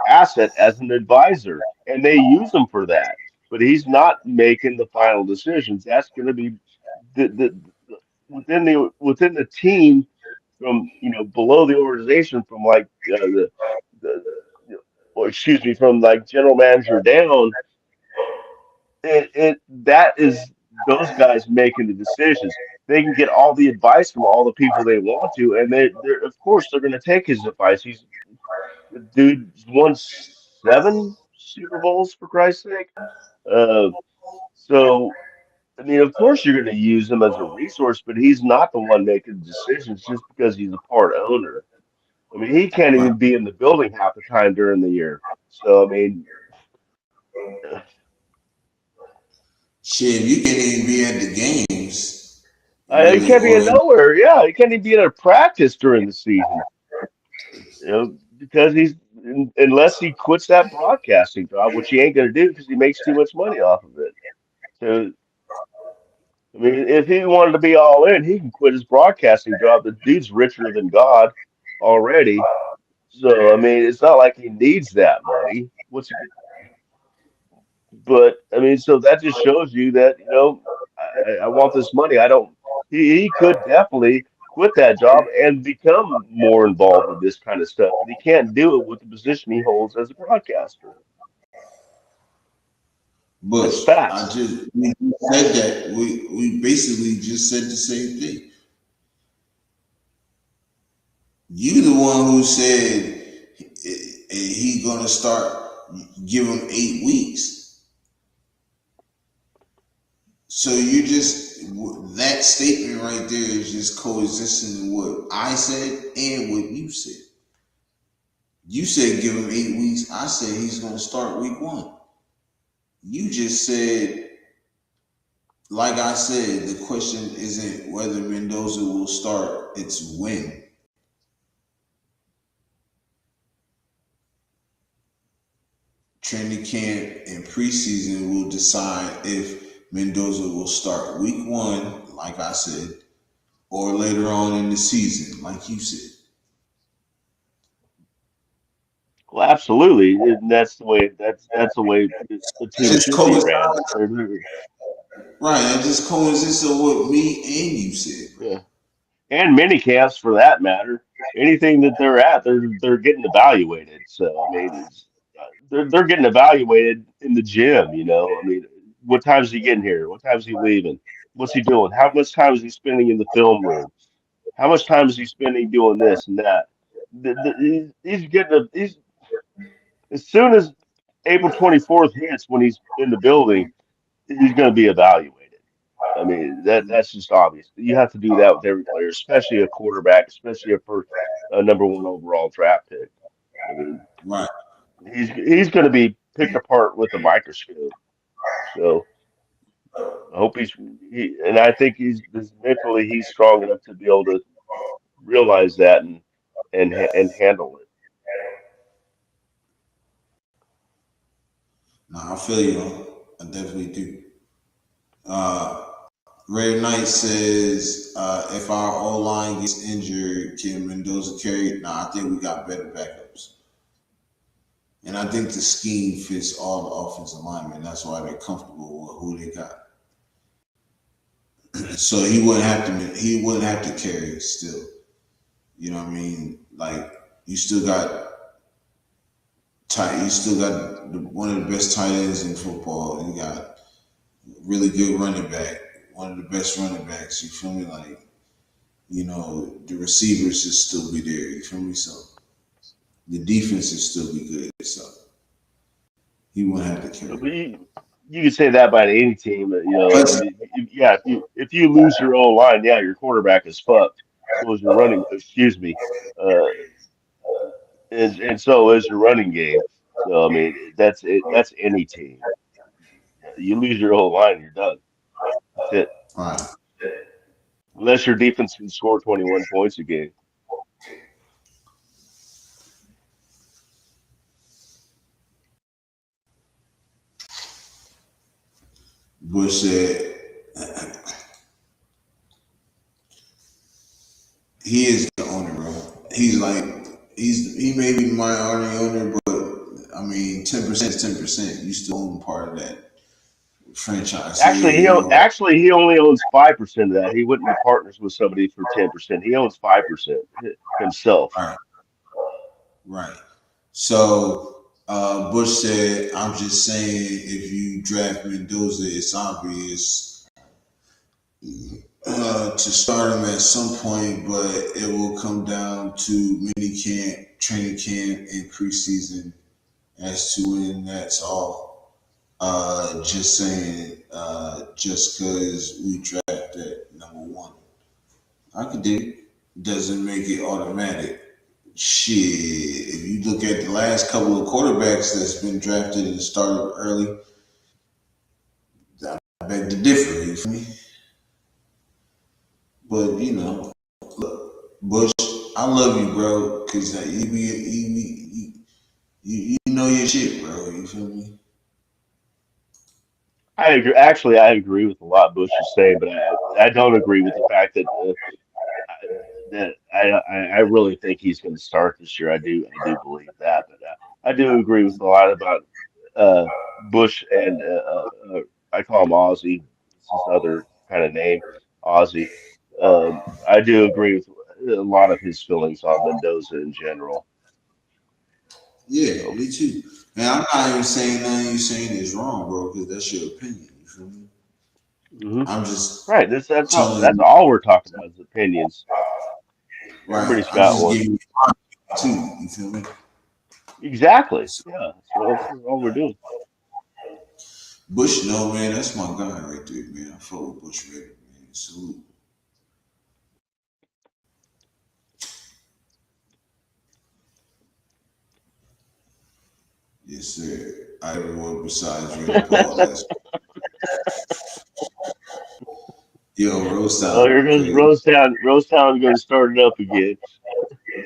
asset as an advisor, and they use him for that. but he's not making the final decisions. That's going to be within the team from below the organization from like the or excuse me from like general manager down. It that is those guys making the decisions. They can get all the advice from all the people they want to, and they're of course they're going to take his advice. He's the dude's won 7 Super Bowls for Christ's sake. Uh, so I mean, of course you're going to use him as a resource, but he's not the one making the decisions just because he's a part owner. I mean, he can't Right. even be in the building half the time during the year. So I mean, Shit, if you can't even be at the games, he really, can't be or in nowhere. Yeah, he can't even be in a practice during the season. Because unless he quits that broadcasting job, which he ain't going to do because he makes too much money off of it. So I mean, if he wanted to be all in, he can quit his broadcasting job. The dude's richer than God already. So I mean, it's not like he needs that money. But I mean, so that just shows you that, I want this money. I don't. He could definitely quit that job and become more involved with this kind of stuff, but he can't do it with the position he holds as a broadcaster. but That's I facts. just we said that we basically just said the same thing. You the one who said he gonna start give him 8 weeks. So you just that statement right there is just coexisting in what I said and what you said. You said give him 8 weeks. I said he's gonna start week one. You just said, like I said, the question isn't whether Mendoza will start; it's when. Training camp and preseason will decide if Mendoza will start week one, like I said, or later on in the season, like you said. Well, absolutely. And that's the way the team Just should be coincide, ran. right? That just coincides with what me and you said, bro. Yeah. And mini camps for that matter. Anything that they're at, they're getting evaluated. So I mean, they're getting evaluated in the gym. I mean, what time is he getting here? What time is he leaving? What's he doing? How much time is he spending in the film room? How much time is he spending doing this and that? He's getting he's as soon as April 24th hits when he's in the building, he's going to be evaluated. I mean, that's just obvious. You have to do that with every player, especially a quarterback, especially a number one overall draft pick. I mean, Right. he's going to be picked apart with a microscope. So I hope and I think mentally he's strong enough to be able to realize that and handle it. Nah, I feel you. I definitely do. Uh, Ray Knight says, if our O line gets injured, can Mendoza carry? Nah, I think we got better backups. And I think the scheme fits all the offensive linemen. That's why they're comfortable with who they got. So he wouldn't have to carry it still. You know what I mean? Like you still got one of the best tight ends in football. You got really good running back, one of the best running backs. You feel me? Like, the receivers should still be there. You feel me? So the defense should still be good. So he wouldn't have to carry But it. you could say that about any team. But Yeah, if you lose your O line, yeah, your quarterback is fucked. So is your running. Excuse me. Uh, and so is your running game. So I mean, that's it. That's any team. You lose your whole line, you're done. That's it. all right. Unless your defense can score 21 points a game. Bush said he is the owner, bro. He's like he may be my owner, but I mean 10% is 10%. You still own part of that. franchise. So Actually, yeah, actually he only owns 5% of that. He wouldn't be partners with somebody for 10%. He owns 5% himself. right, right. So Bush said, "I'm just saying, if you draft Mendoza, it's obvious to start him at some point, but it will come down to mini camp, training camp, and preseason as to when that's all. Just saying, just because we draft at number one, I could do it. Doesn't make it automatic. Shit, if you look at the last couple of quarterbacks that's been drafted and started early, I beg to differ. You feel me? But look, Bush, I love you, bro, because you know your shit, bro. You feel me? I agree. Actually, I agree with a lot Bush is saying, but I don't agree with the fact that I really think he's going to start this year. I do believe that, but I do agree with a lot about Bush and I call him Ozzy. It's his other kind of name, Ozzy. I do agree with a lot of his feelings on Mendoza in general. Yeah, So, me too. And I'm not even saying nothing you saying is wrong, bro, because that's your opinion. You feel me? hmm I'm just right. That's telling you, all we're talking about is opinions. right? Everybody's I'm got just one. giving you too. You feel me? Exactly. So, Yeah, that's all we're doing. Bush, no man, that's my guy right there, man. I fuck with Bush Red, man. Salute. Yes, sir. Everyone besides you and Paul. That's yo, roast Oh, out here goes crazy. Rosetown. Rosetown's going to start it up again.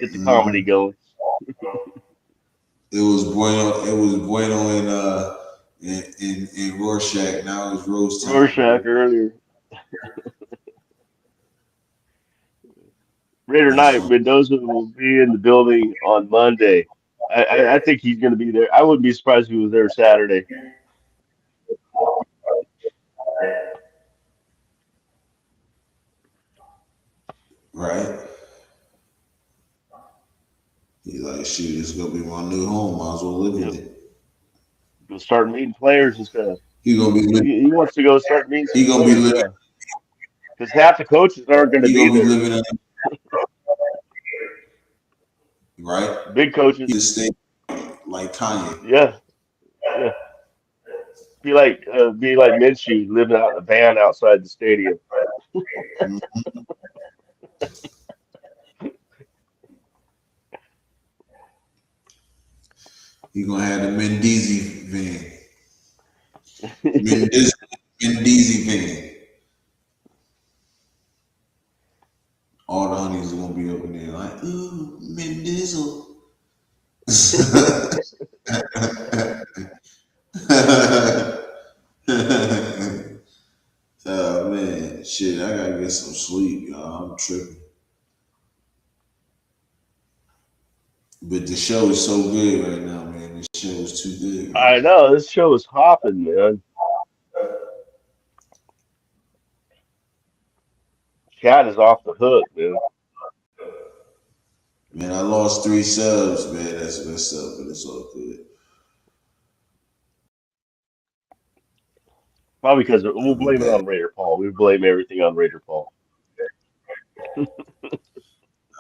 Get the comedy hmm going. It was bueno in Rorschach. Now it's Rose Town, Rorschach baby. earlier. Raider That's Knight fun, Mendoza will be in the building on Monday. I think he's going to be there. I wouldn't be surprised if he was there Saturday. right? He like, shit, this is gonna be my new home. Might as well live in Yep. it. Go start meeting players and stuff. He gonna be living. He wants to go start meeting some He gonna be players. living. Yeah, because half the coaches aren't going to He be gonna be there. living in, right? Big He coaches. just stay like Kanye. Yeah, yeah. Be like Minshew living out in a van outside the stadium. Mhm. He gonna have the Mendeezy van. Mendiz, Mendeezy van. All the honeys are gonna be up in there like, ooh, Mendizzle. Oh man, shit, I gotta get some sleep, y'all. I'm tripping. But the show is so good right now, man. The show is too good right I now. know this show is hopping, man. Chat is off the hook, man. Man, I lost 3 subs, man. That's messed up, but it's all good. Probably because we'll I'll be blame it back. on Raider Paul. We blame everything on Raider Paul.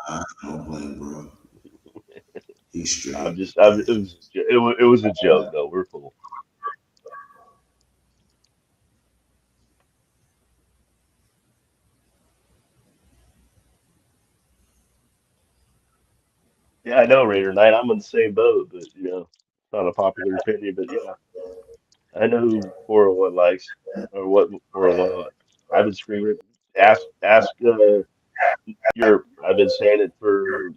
I don't blame, bro. He's I'm straight. just, it was a joke, though. We're cool. Yeah, I know Raider Knight. I'm in the same boat, but it's not a popular opinion. But yeah, I know who 401 likes or what 401 likes. I've been screaming. Ask Yurp. I've been saying it for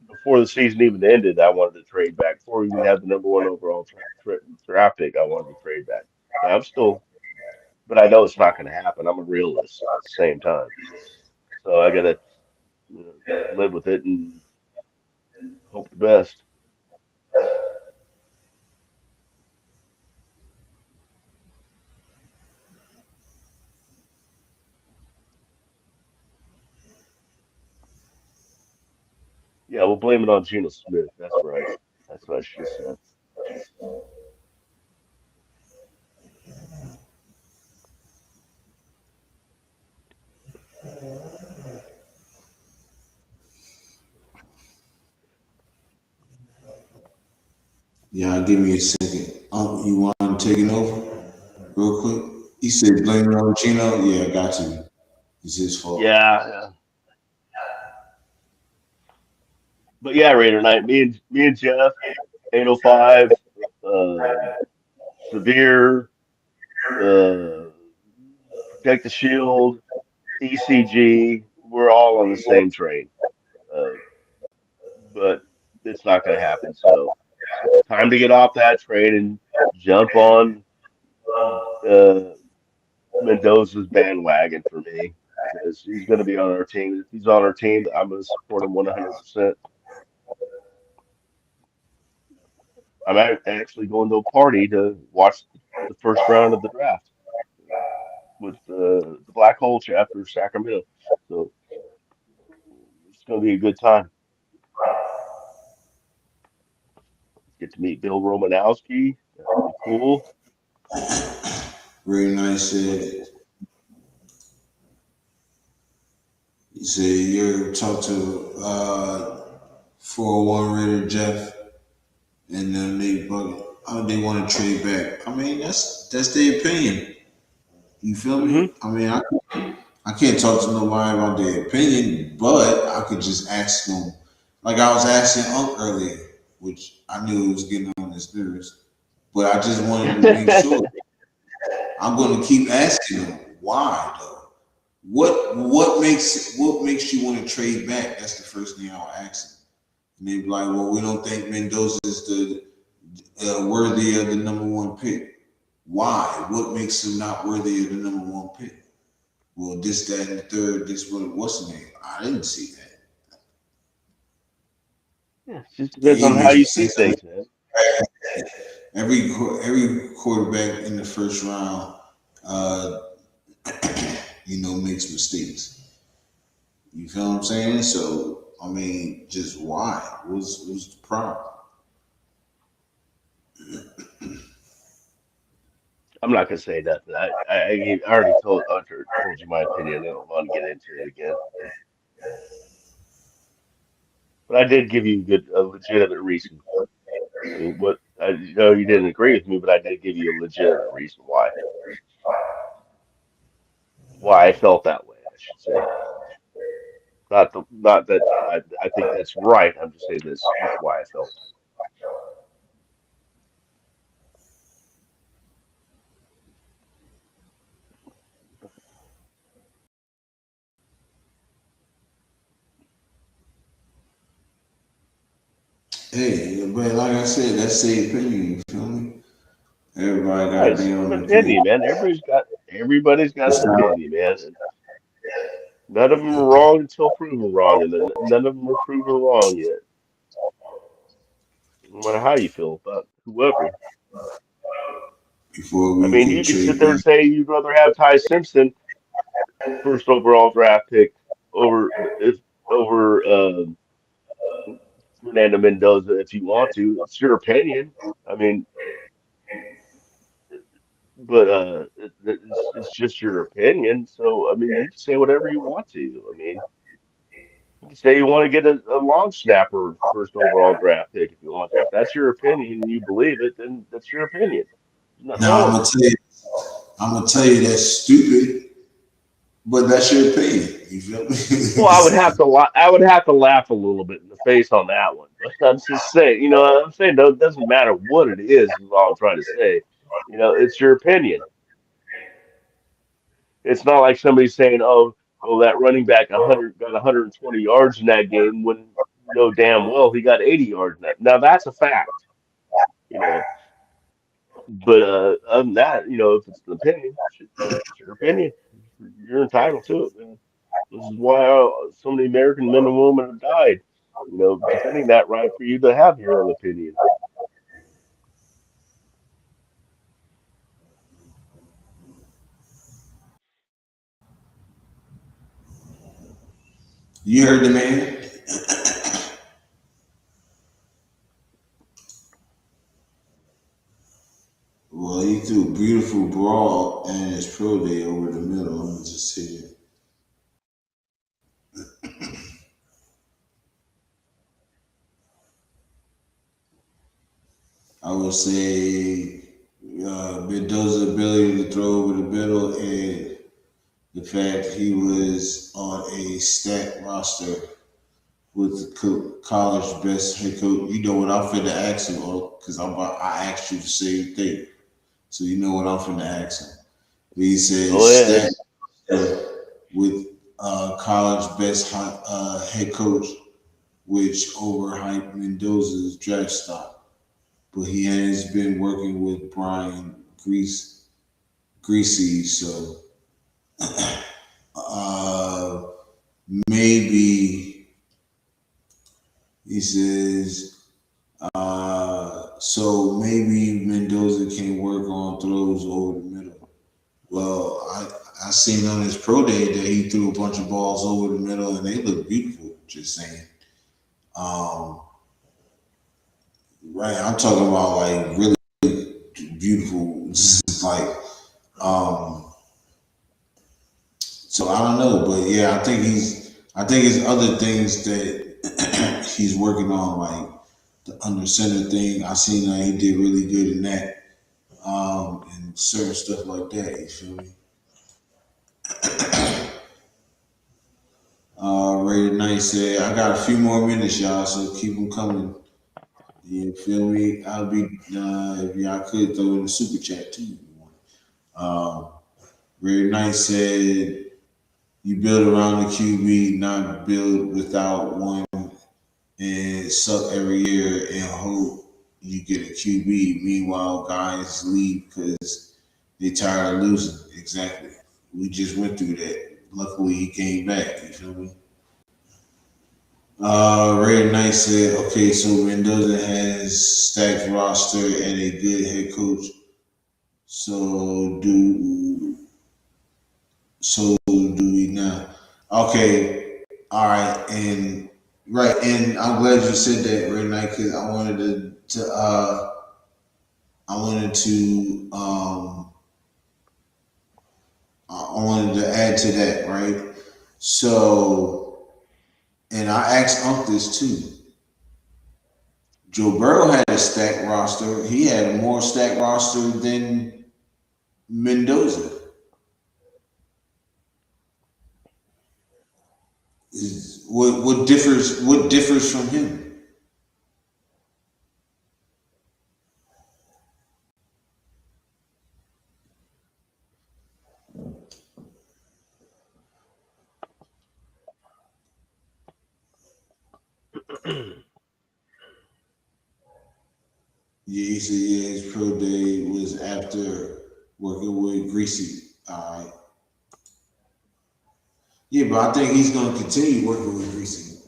before the season even ended. I wanted to trade back before we even had the number one overall draft pick. I wanted to trade back. So I'm still, but I know it's not going to happen. I'm a realist at the same time, so I gotta live with it and hope the best. Yeah, we'll blame it on Geno Smith. That's right. That's what I should have said. Yeah, give me a second. You want to take it over real quick? He said, blame it on Gino. Yeah, I got you. It's his fault. Yeah, yeah. But yeah, Raider night. Me and Jeff, 805, Severe, uh, Protect the Shield, ECG. We're all on the same train. Uh, but it's not going to happen. So time to get off that train and jump on uh, Mendoza's bandwagon for me because he's going to be on our team. If he's on our team, I'm going to support him 100%. I'm actually going to a party to watch the first round of the draft with the Black Hole chapter of Sacramento. So it's going to be a good time. Get to meet Bill Romanowski. That'll be cool. Very nice. You said you talked to 401 Raider Jeff, and then they want to trade back. I mean, that's their opinion. You feel Hmm. me? I mean, I can't talk to nobody about their opinion, but I could just ask them, like I was asking Unc earlier, which I knew it was getting on his nerves, but I just wanted to make sure. I'm going to keep asking them why though. What makes you want to trade back? That's the first thing I'll ask them. And they be like, well, we don't think Mendoza is the worthy of the number one pick. Why? What makes him not worthy of the number one pick? Well, this, that, and the third. This, what's the name? I didn't see that. Yeah, it just depends It on how makes you me see say things, man. every quarterback in the first round, uh, makes mistakes. You feel what I'm saying? So I mean, just why? What's the problem? I'm not gonna say nothing. I already told you my opinion. I don't want to get into it again. But I did give you a legitimate reason. I mean, what I know you didn't agree with me, but I did give you a legitimate reason why I felt that way. I should say, not that I think that's right. I'm just saying this is why I felt. Hey, but like I said, that's the opinion. You feel me? Everybody Yeah, got it's their an own opinion. opinion, man. Everybody's got It's an not. opinion, man. And none of them are wrong until proven wrong, and then none of them are proven wrong yet. No matter how you feel about whoever. Before I we mean, can you could sit trade there and back. say you'd rather have Ty Simpson first overall draft pick over if over Fernando Mendoza if you want to. It's your opinion. I mean, but it's just your opinion. So I mean, you can say whatever you want to. I mean, you can say you want to get a long snapper first overall draft pick if you want to. If that's your opinion and you believe it, then that's your opinion. There's nothing Now wrong with it. I'm gonna tell you that's stupid, but that's your opinion. You feel me? Well, I would have to laugh a little bit in the face on that one. But I'm just saying, I'm saying no, it doesn't matter what it is all I'm trying to say. It's your opinion. It's not like somebody saying, "Oh, that running back 120 yards in that game," when you know damn well he got 80 yards in that. Now that's a fact, you know. But other than that, if it's an opinion, it's your opinion. You're entitled to it, man. This is why so many American men and women have died, defending that right for you to have your own opinion. You heard the man. Well, he threw a beautiful brawl and his pro day over the middle. I'm gonna just say that. I would say Mendoza's ability to throw over the middle and the fact he was on a stacked roster with the college best head coach. You know what I'm finna ask him, because I asked you the same thing. So you know what I'm finna ask him. He Go says ahead. stacked with college best head coach, which overhyped Mendoza's draft stock. But he has been working with Brian Greasy, so uh, maybe he says so maybe Mendoza can work on throws over the middle. Well, I seen on his pro day that he threw a bunch of balls over the middle and they look beautiful. Just saying. Um, right, I'm talking about like really beautiful, just like so I don't know, but yeah, I think it's other things that he's working on, like the under center thing. I seen that he did really good in that, and certain stuff like that. You feel me? Rated Knight said, "I got a few more minutes, y'all, so keep them coming." You feel me? I'll be if y'all could throw in the super chat too. If you want. Rated Knight said, "You build around the QB, not build without one, and suck every year and hope you get a QB. Meanwhile, guys leave because they tired of losing." Exactly. We just went through that. Luckily, he came back. You feel me? Ray Knight said, "Okay, so Mendoza has stacked roster and a good head coach. So do we now?" Okay, all right, and right, and I'm glad you said that, Ray Knight, because I wanted to I wanted to add to that, right? So, and I asked Unc this too. Joe Burrow had a stacked roster. He had a more stacked roster than Mendoza. What differs from him? Yeah, he said yeah, his pro day was after working with Greasy. All right. Yeah, but I think he's gonna continue working with Greasy.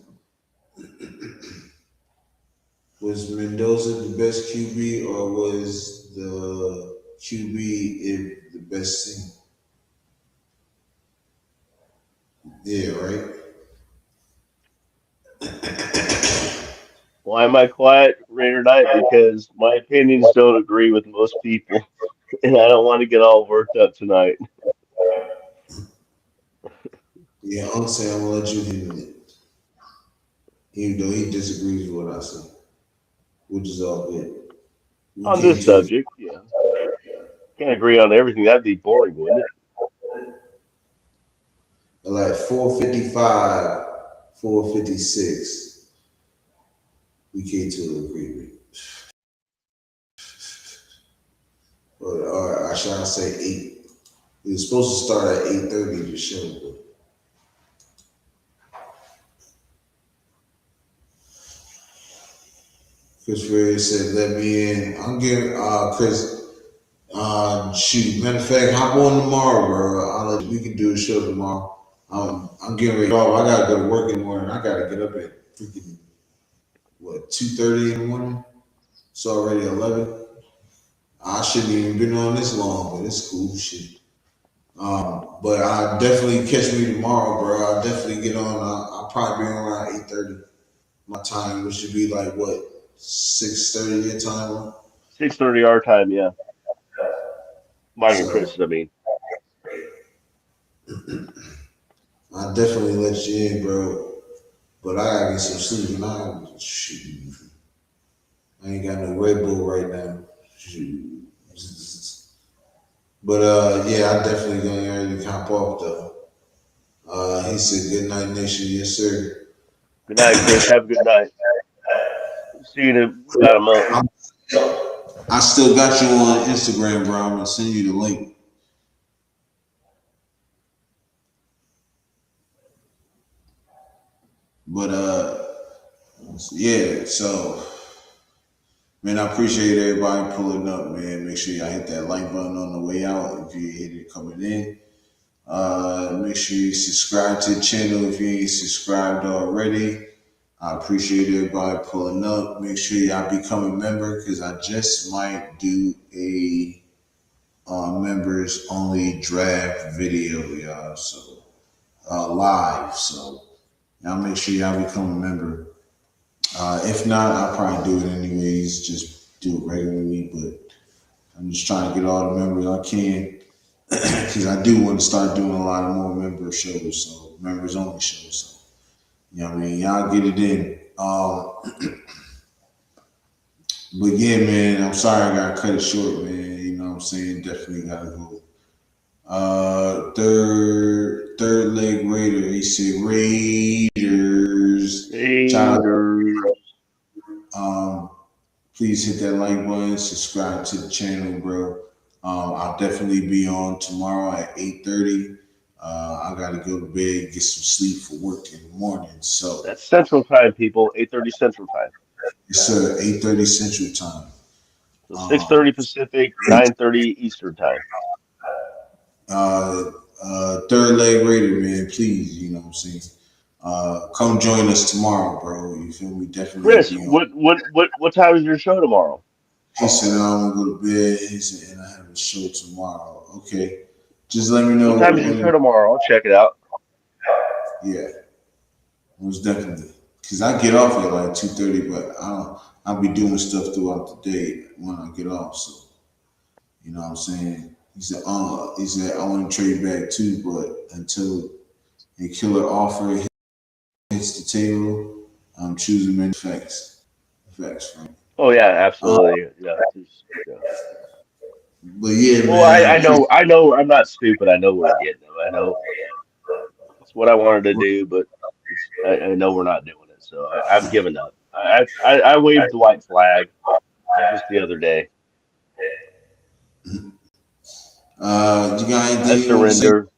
Was Mendoza the best QB or was the QB in the best team? Yeah, right. Why am I quiet, Raider Knight? Because my opinions don't agree with most people, and I don't want to get all worked up tonight. Yeah, I'm saying I'm gonna let you handle it, even though he disagrees with what I say, which is all good. We On came this to subject, yeah. Can't agree on everything. That'd be boring, wouldn't it? like 455, 456. We came to an agreement. Or I should say 8. It was supposed to start at 8:30 the show, but Chris Ray said, "Let me in." I'm giving Chris. Shoot, matter of fact, hop on tomorrow, bro. We can do a show tomorrow. I'm getting ready. Oh, I gotta go to work in the morning. I gotta get up at freaking what 2:30 in the morning. It's already 11. I shouldn't even been on this long, but it's cool shit. But I definitely catch me tomorrow, bro. I'll definitely get on. I'll probably be on around 8:30 my time, which should be like what 6:30 your time. 6:30 our time, yeah. Mike and So Chris, I mean. I definitely let you in, bro. But I gotta get some sleep and I ain't got no Red Bull right now. Shoot. But yeah, I definitely gonna early hop off though. He said good night nation, yes sir. Good night, Chris. Have a good night. See you in about a month. I, I still got you on Instagram, bro. I'm gonna send you the link. But yeah, so man, I appreciate everybody pulling up, man. Make sure y'all hit that like button on the way out if you hit it coming in. Make sure you subscribe to the channel if you ain't subscribed already. I appreciate everybody pulling up. Make sure y'all become a member because I just might do a members only draft video, y'all. So live. So y'all make sure y'all become a member. If not, I'll probably do it anyways. Just do it regularly. But I'm just trying to get all the members I can because I do want to start doing a lot of more member shows. So members only shows. So you know what I mean? Y'all get it in. But yeah, man, I'm sorry I got cut it short, man. You know what I'm saying? Definitely gotta go. Third leg Raider. He said Raiders. Shout out. Haters. Um, please hit that like button, subscribe to the channel, bro. I'll definitely be on tomorrow at 8:30. I gotta go to bed, get some sleep for work in the morning. So That's Central Time, people. 8:30 Central Time. it's 8:30 Central Time. So Um, 6:30 Pacific, 9:30 Eastern Time. uh, third leg Raider, man, please, you know what I'm saying? Come join us tomorrow, bro. You feel me? Definitely Chris, be on. what time is your show tomorrow? He said, I'm gonna go to bed. He said, and I have a show tomorrow. Okay. Just let me What know time is your show when. tomorrow? I'll check it out. Yeah, most definitely. Cause I get off at like 2:30, but I'll be doing stuff throughout the day when I get off. So you know what I'm saying? He said, I want to trade back too, but until a killer offer hits the table, I'm choosing many facts. Facts, Frank. Oh yeah, Uh, absolutely. Yeah. Yeah. but yeah, Well, man, I appreciate I know I'm not stupid. I know where to get them. I know it's what I wanted to do, but I know we're not doing it. So I've given up. I waved the white flag just the other day. you got I anything you want to say? surrender.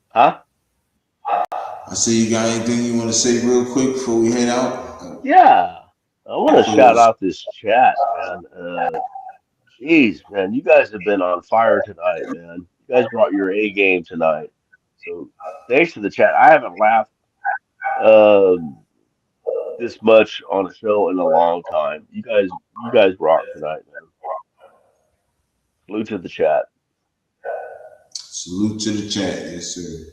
Huh? I say you got anything you want to say real quick before we head out? Yeah. I want to shout Close. out this chat, man. Jeez, man, you guys have been on fire tonight, man. You guys brought your A game tonight. So thanks to the chat. I haven't laughed um, this much on a show in a long time. You guys rock tonight, man. Salute to the chat. Salute to the chat, yes sir.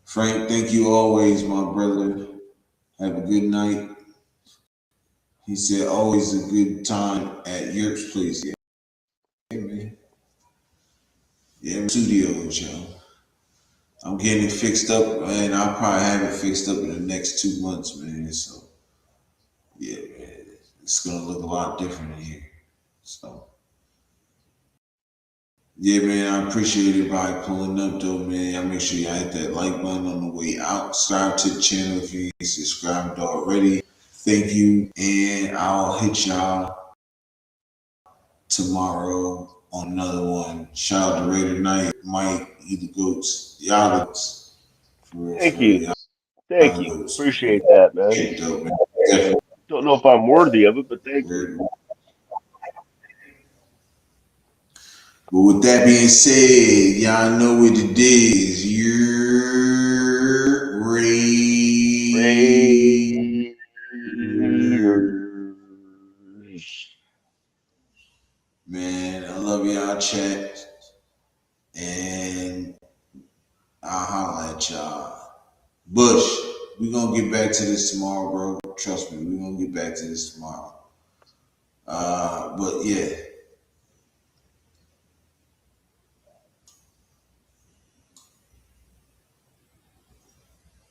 Frank, thank you always, my brother. Have a good night. He said always a good time at Yurp's place. Yeah, man. Yeah, studios, yo. I'm getting it fixed up, and I'll probably have it fixed up in the next 2 months, man. So yeah, man, it's gonna look a lot different in here. So yeah, man, I appreciate everybody pulling up though, man. Y'all make sure y'all hit that like button on the way out. Subscribe to the channel if you ain't subscribed already. Thank you, and I'll hit y'all tomorrow on another one. Shout out to Raider Knight, Mike, you the goats. Y'all the goats. Thank For real, you. y'all Thank the you. goats, man. Appreciate that, man. Shit dope, man. Definitely. Don't know if I'm worthy of it, but thank you. But with that being said, y'all know what it is. You're Ray. Raiders. Man, I love y'all chat. And I'll holla at y'all. Bush, we gonna get back to this tomorrow, bro. Trust me, we gonna get back to this tomorrow. But yeah.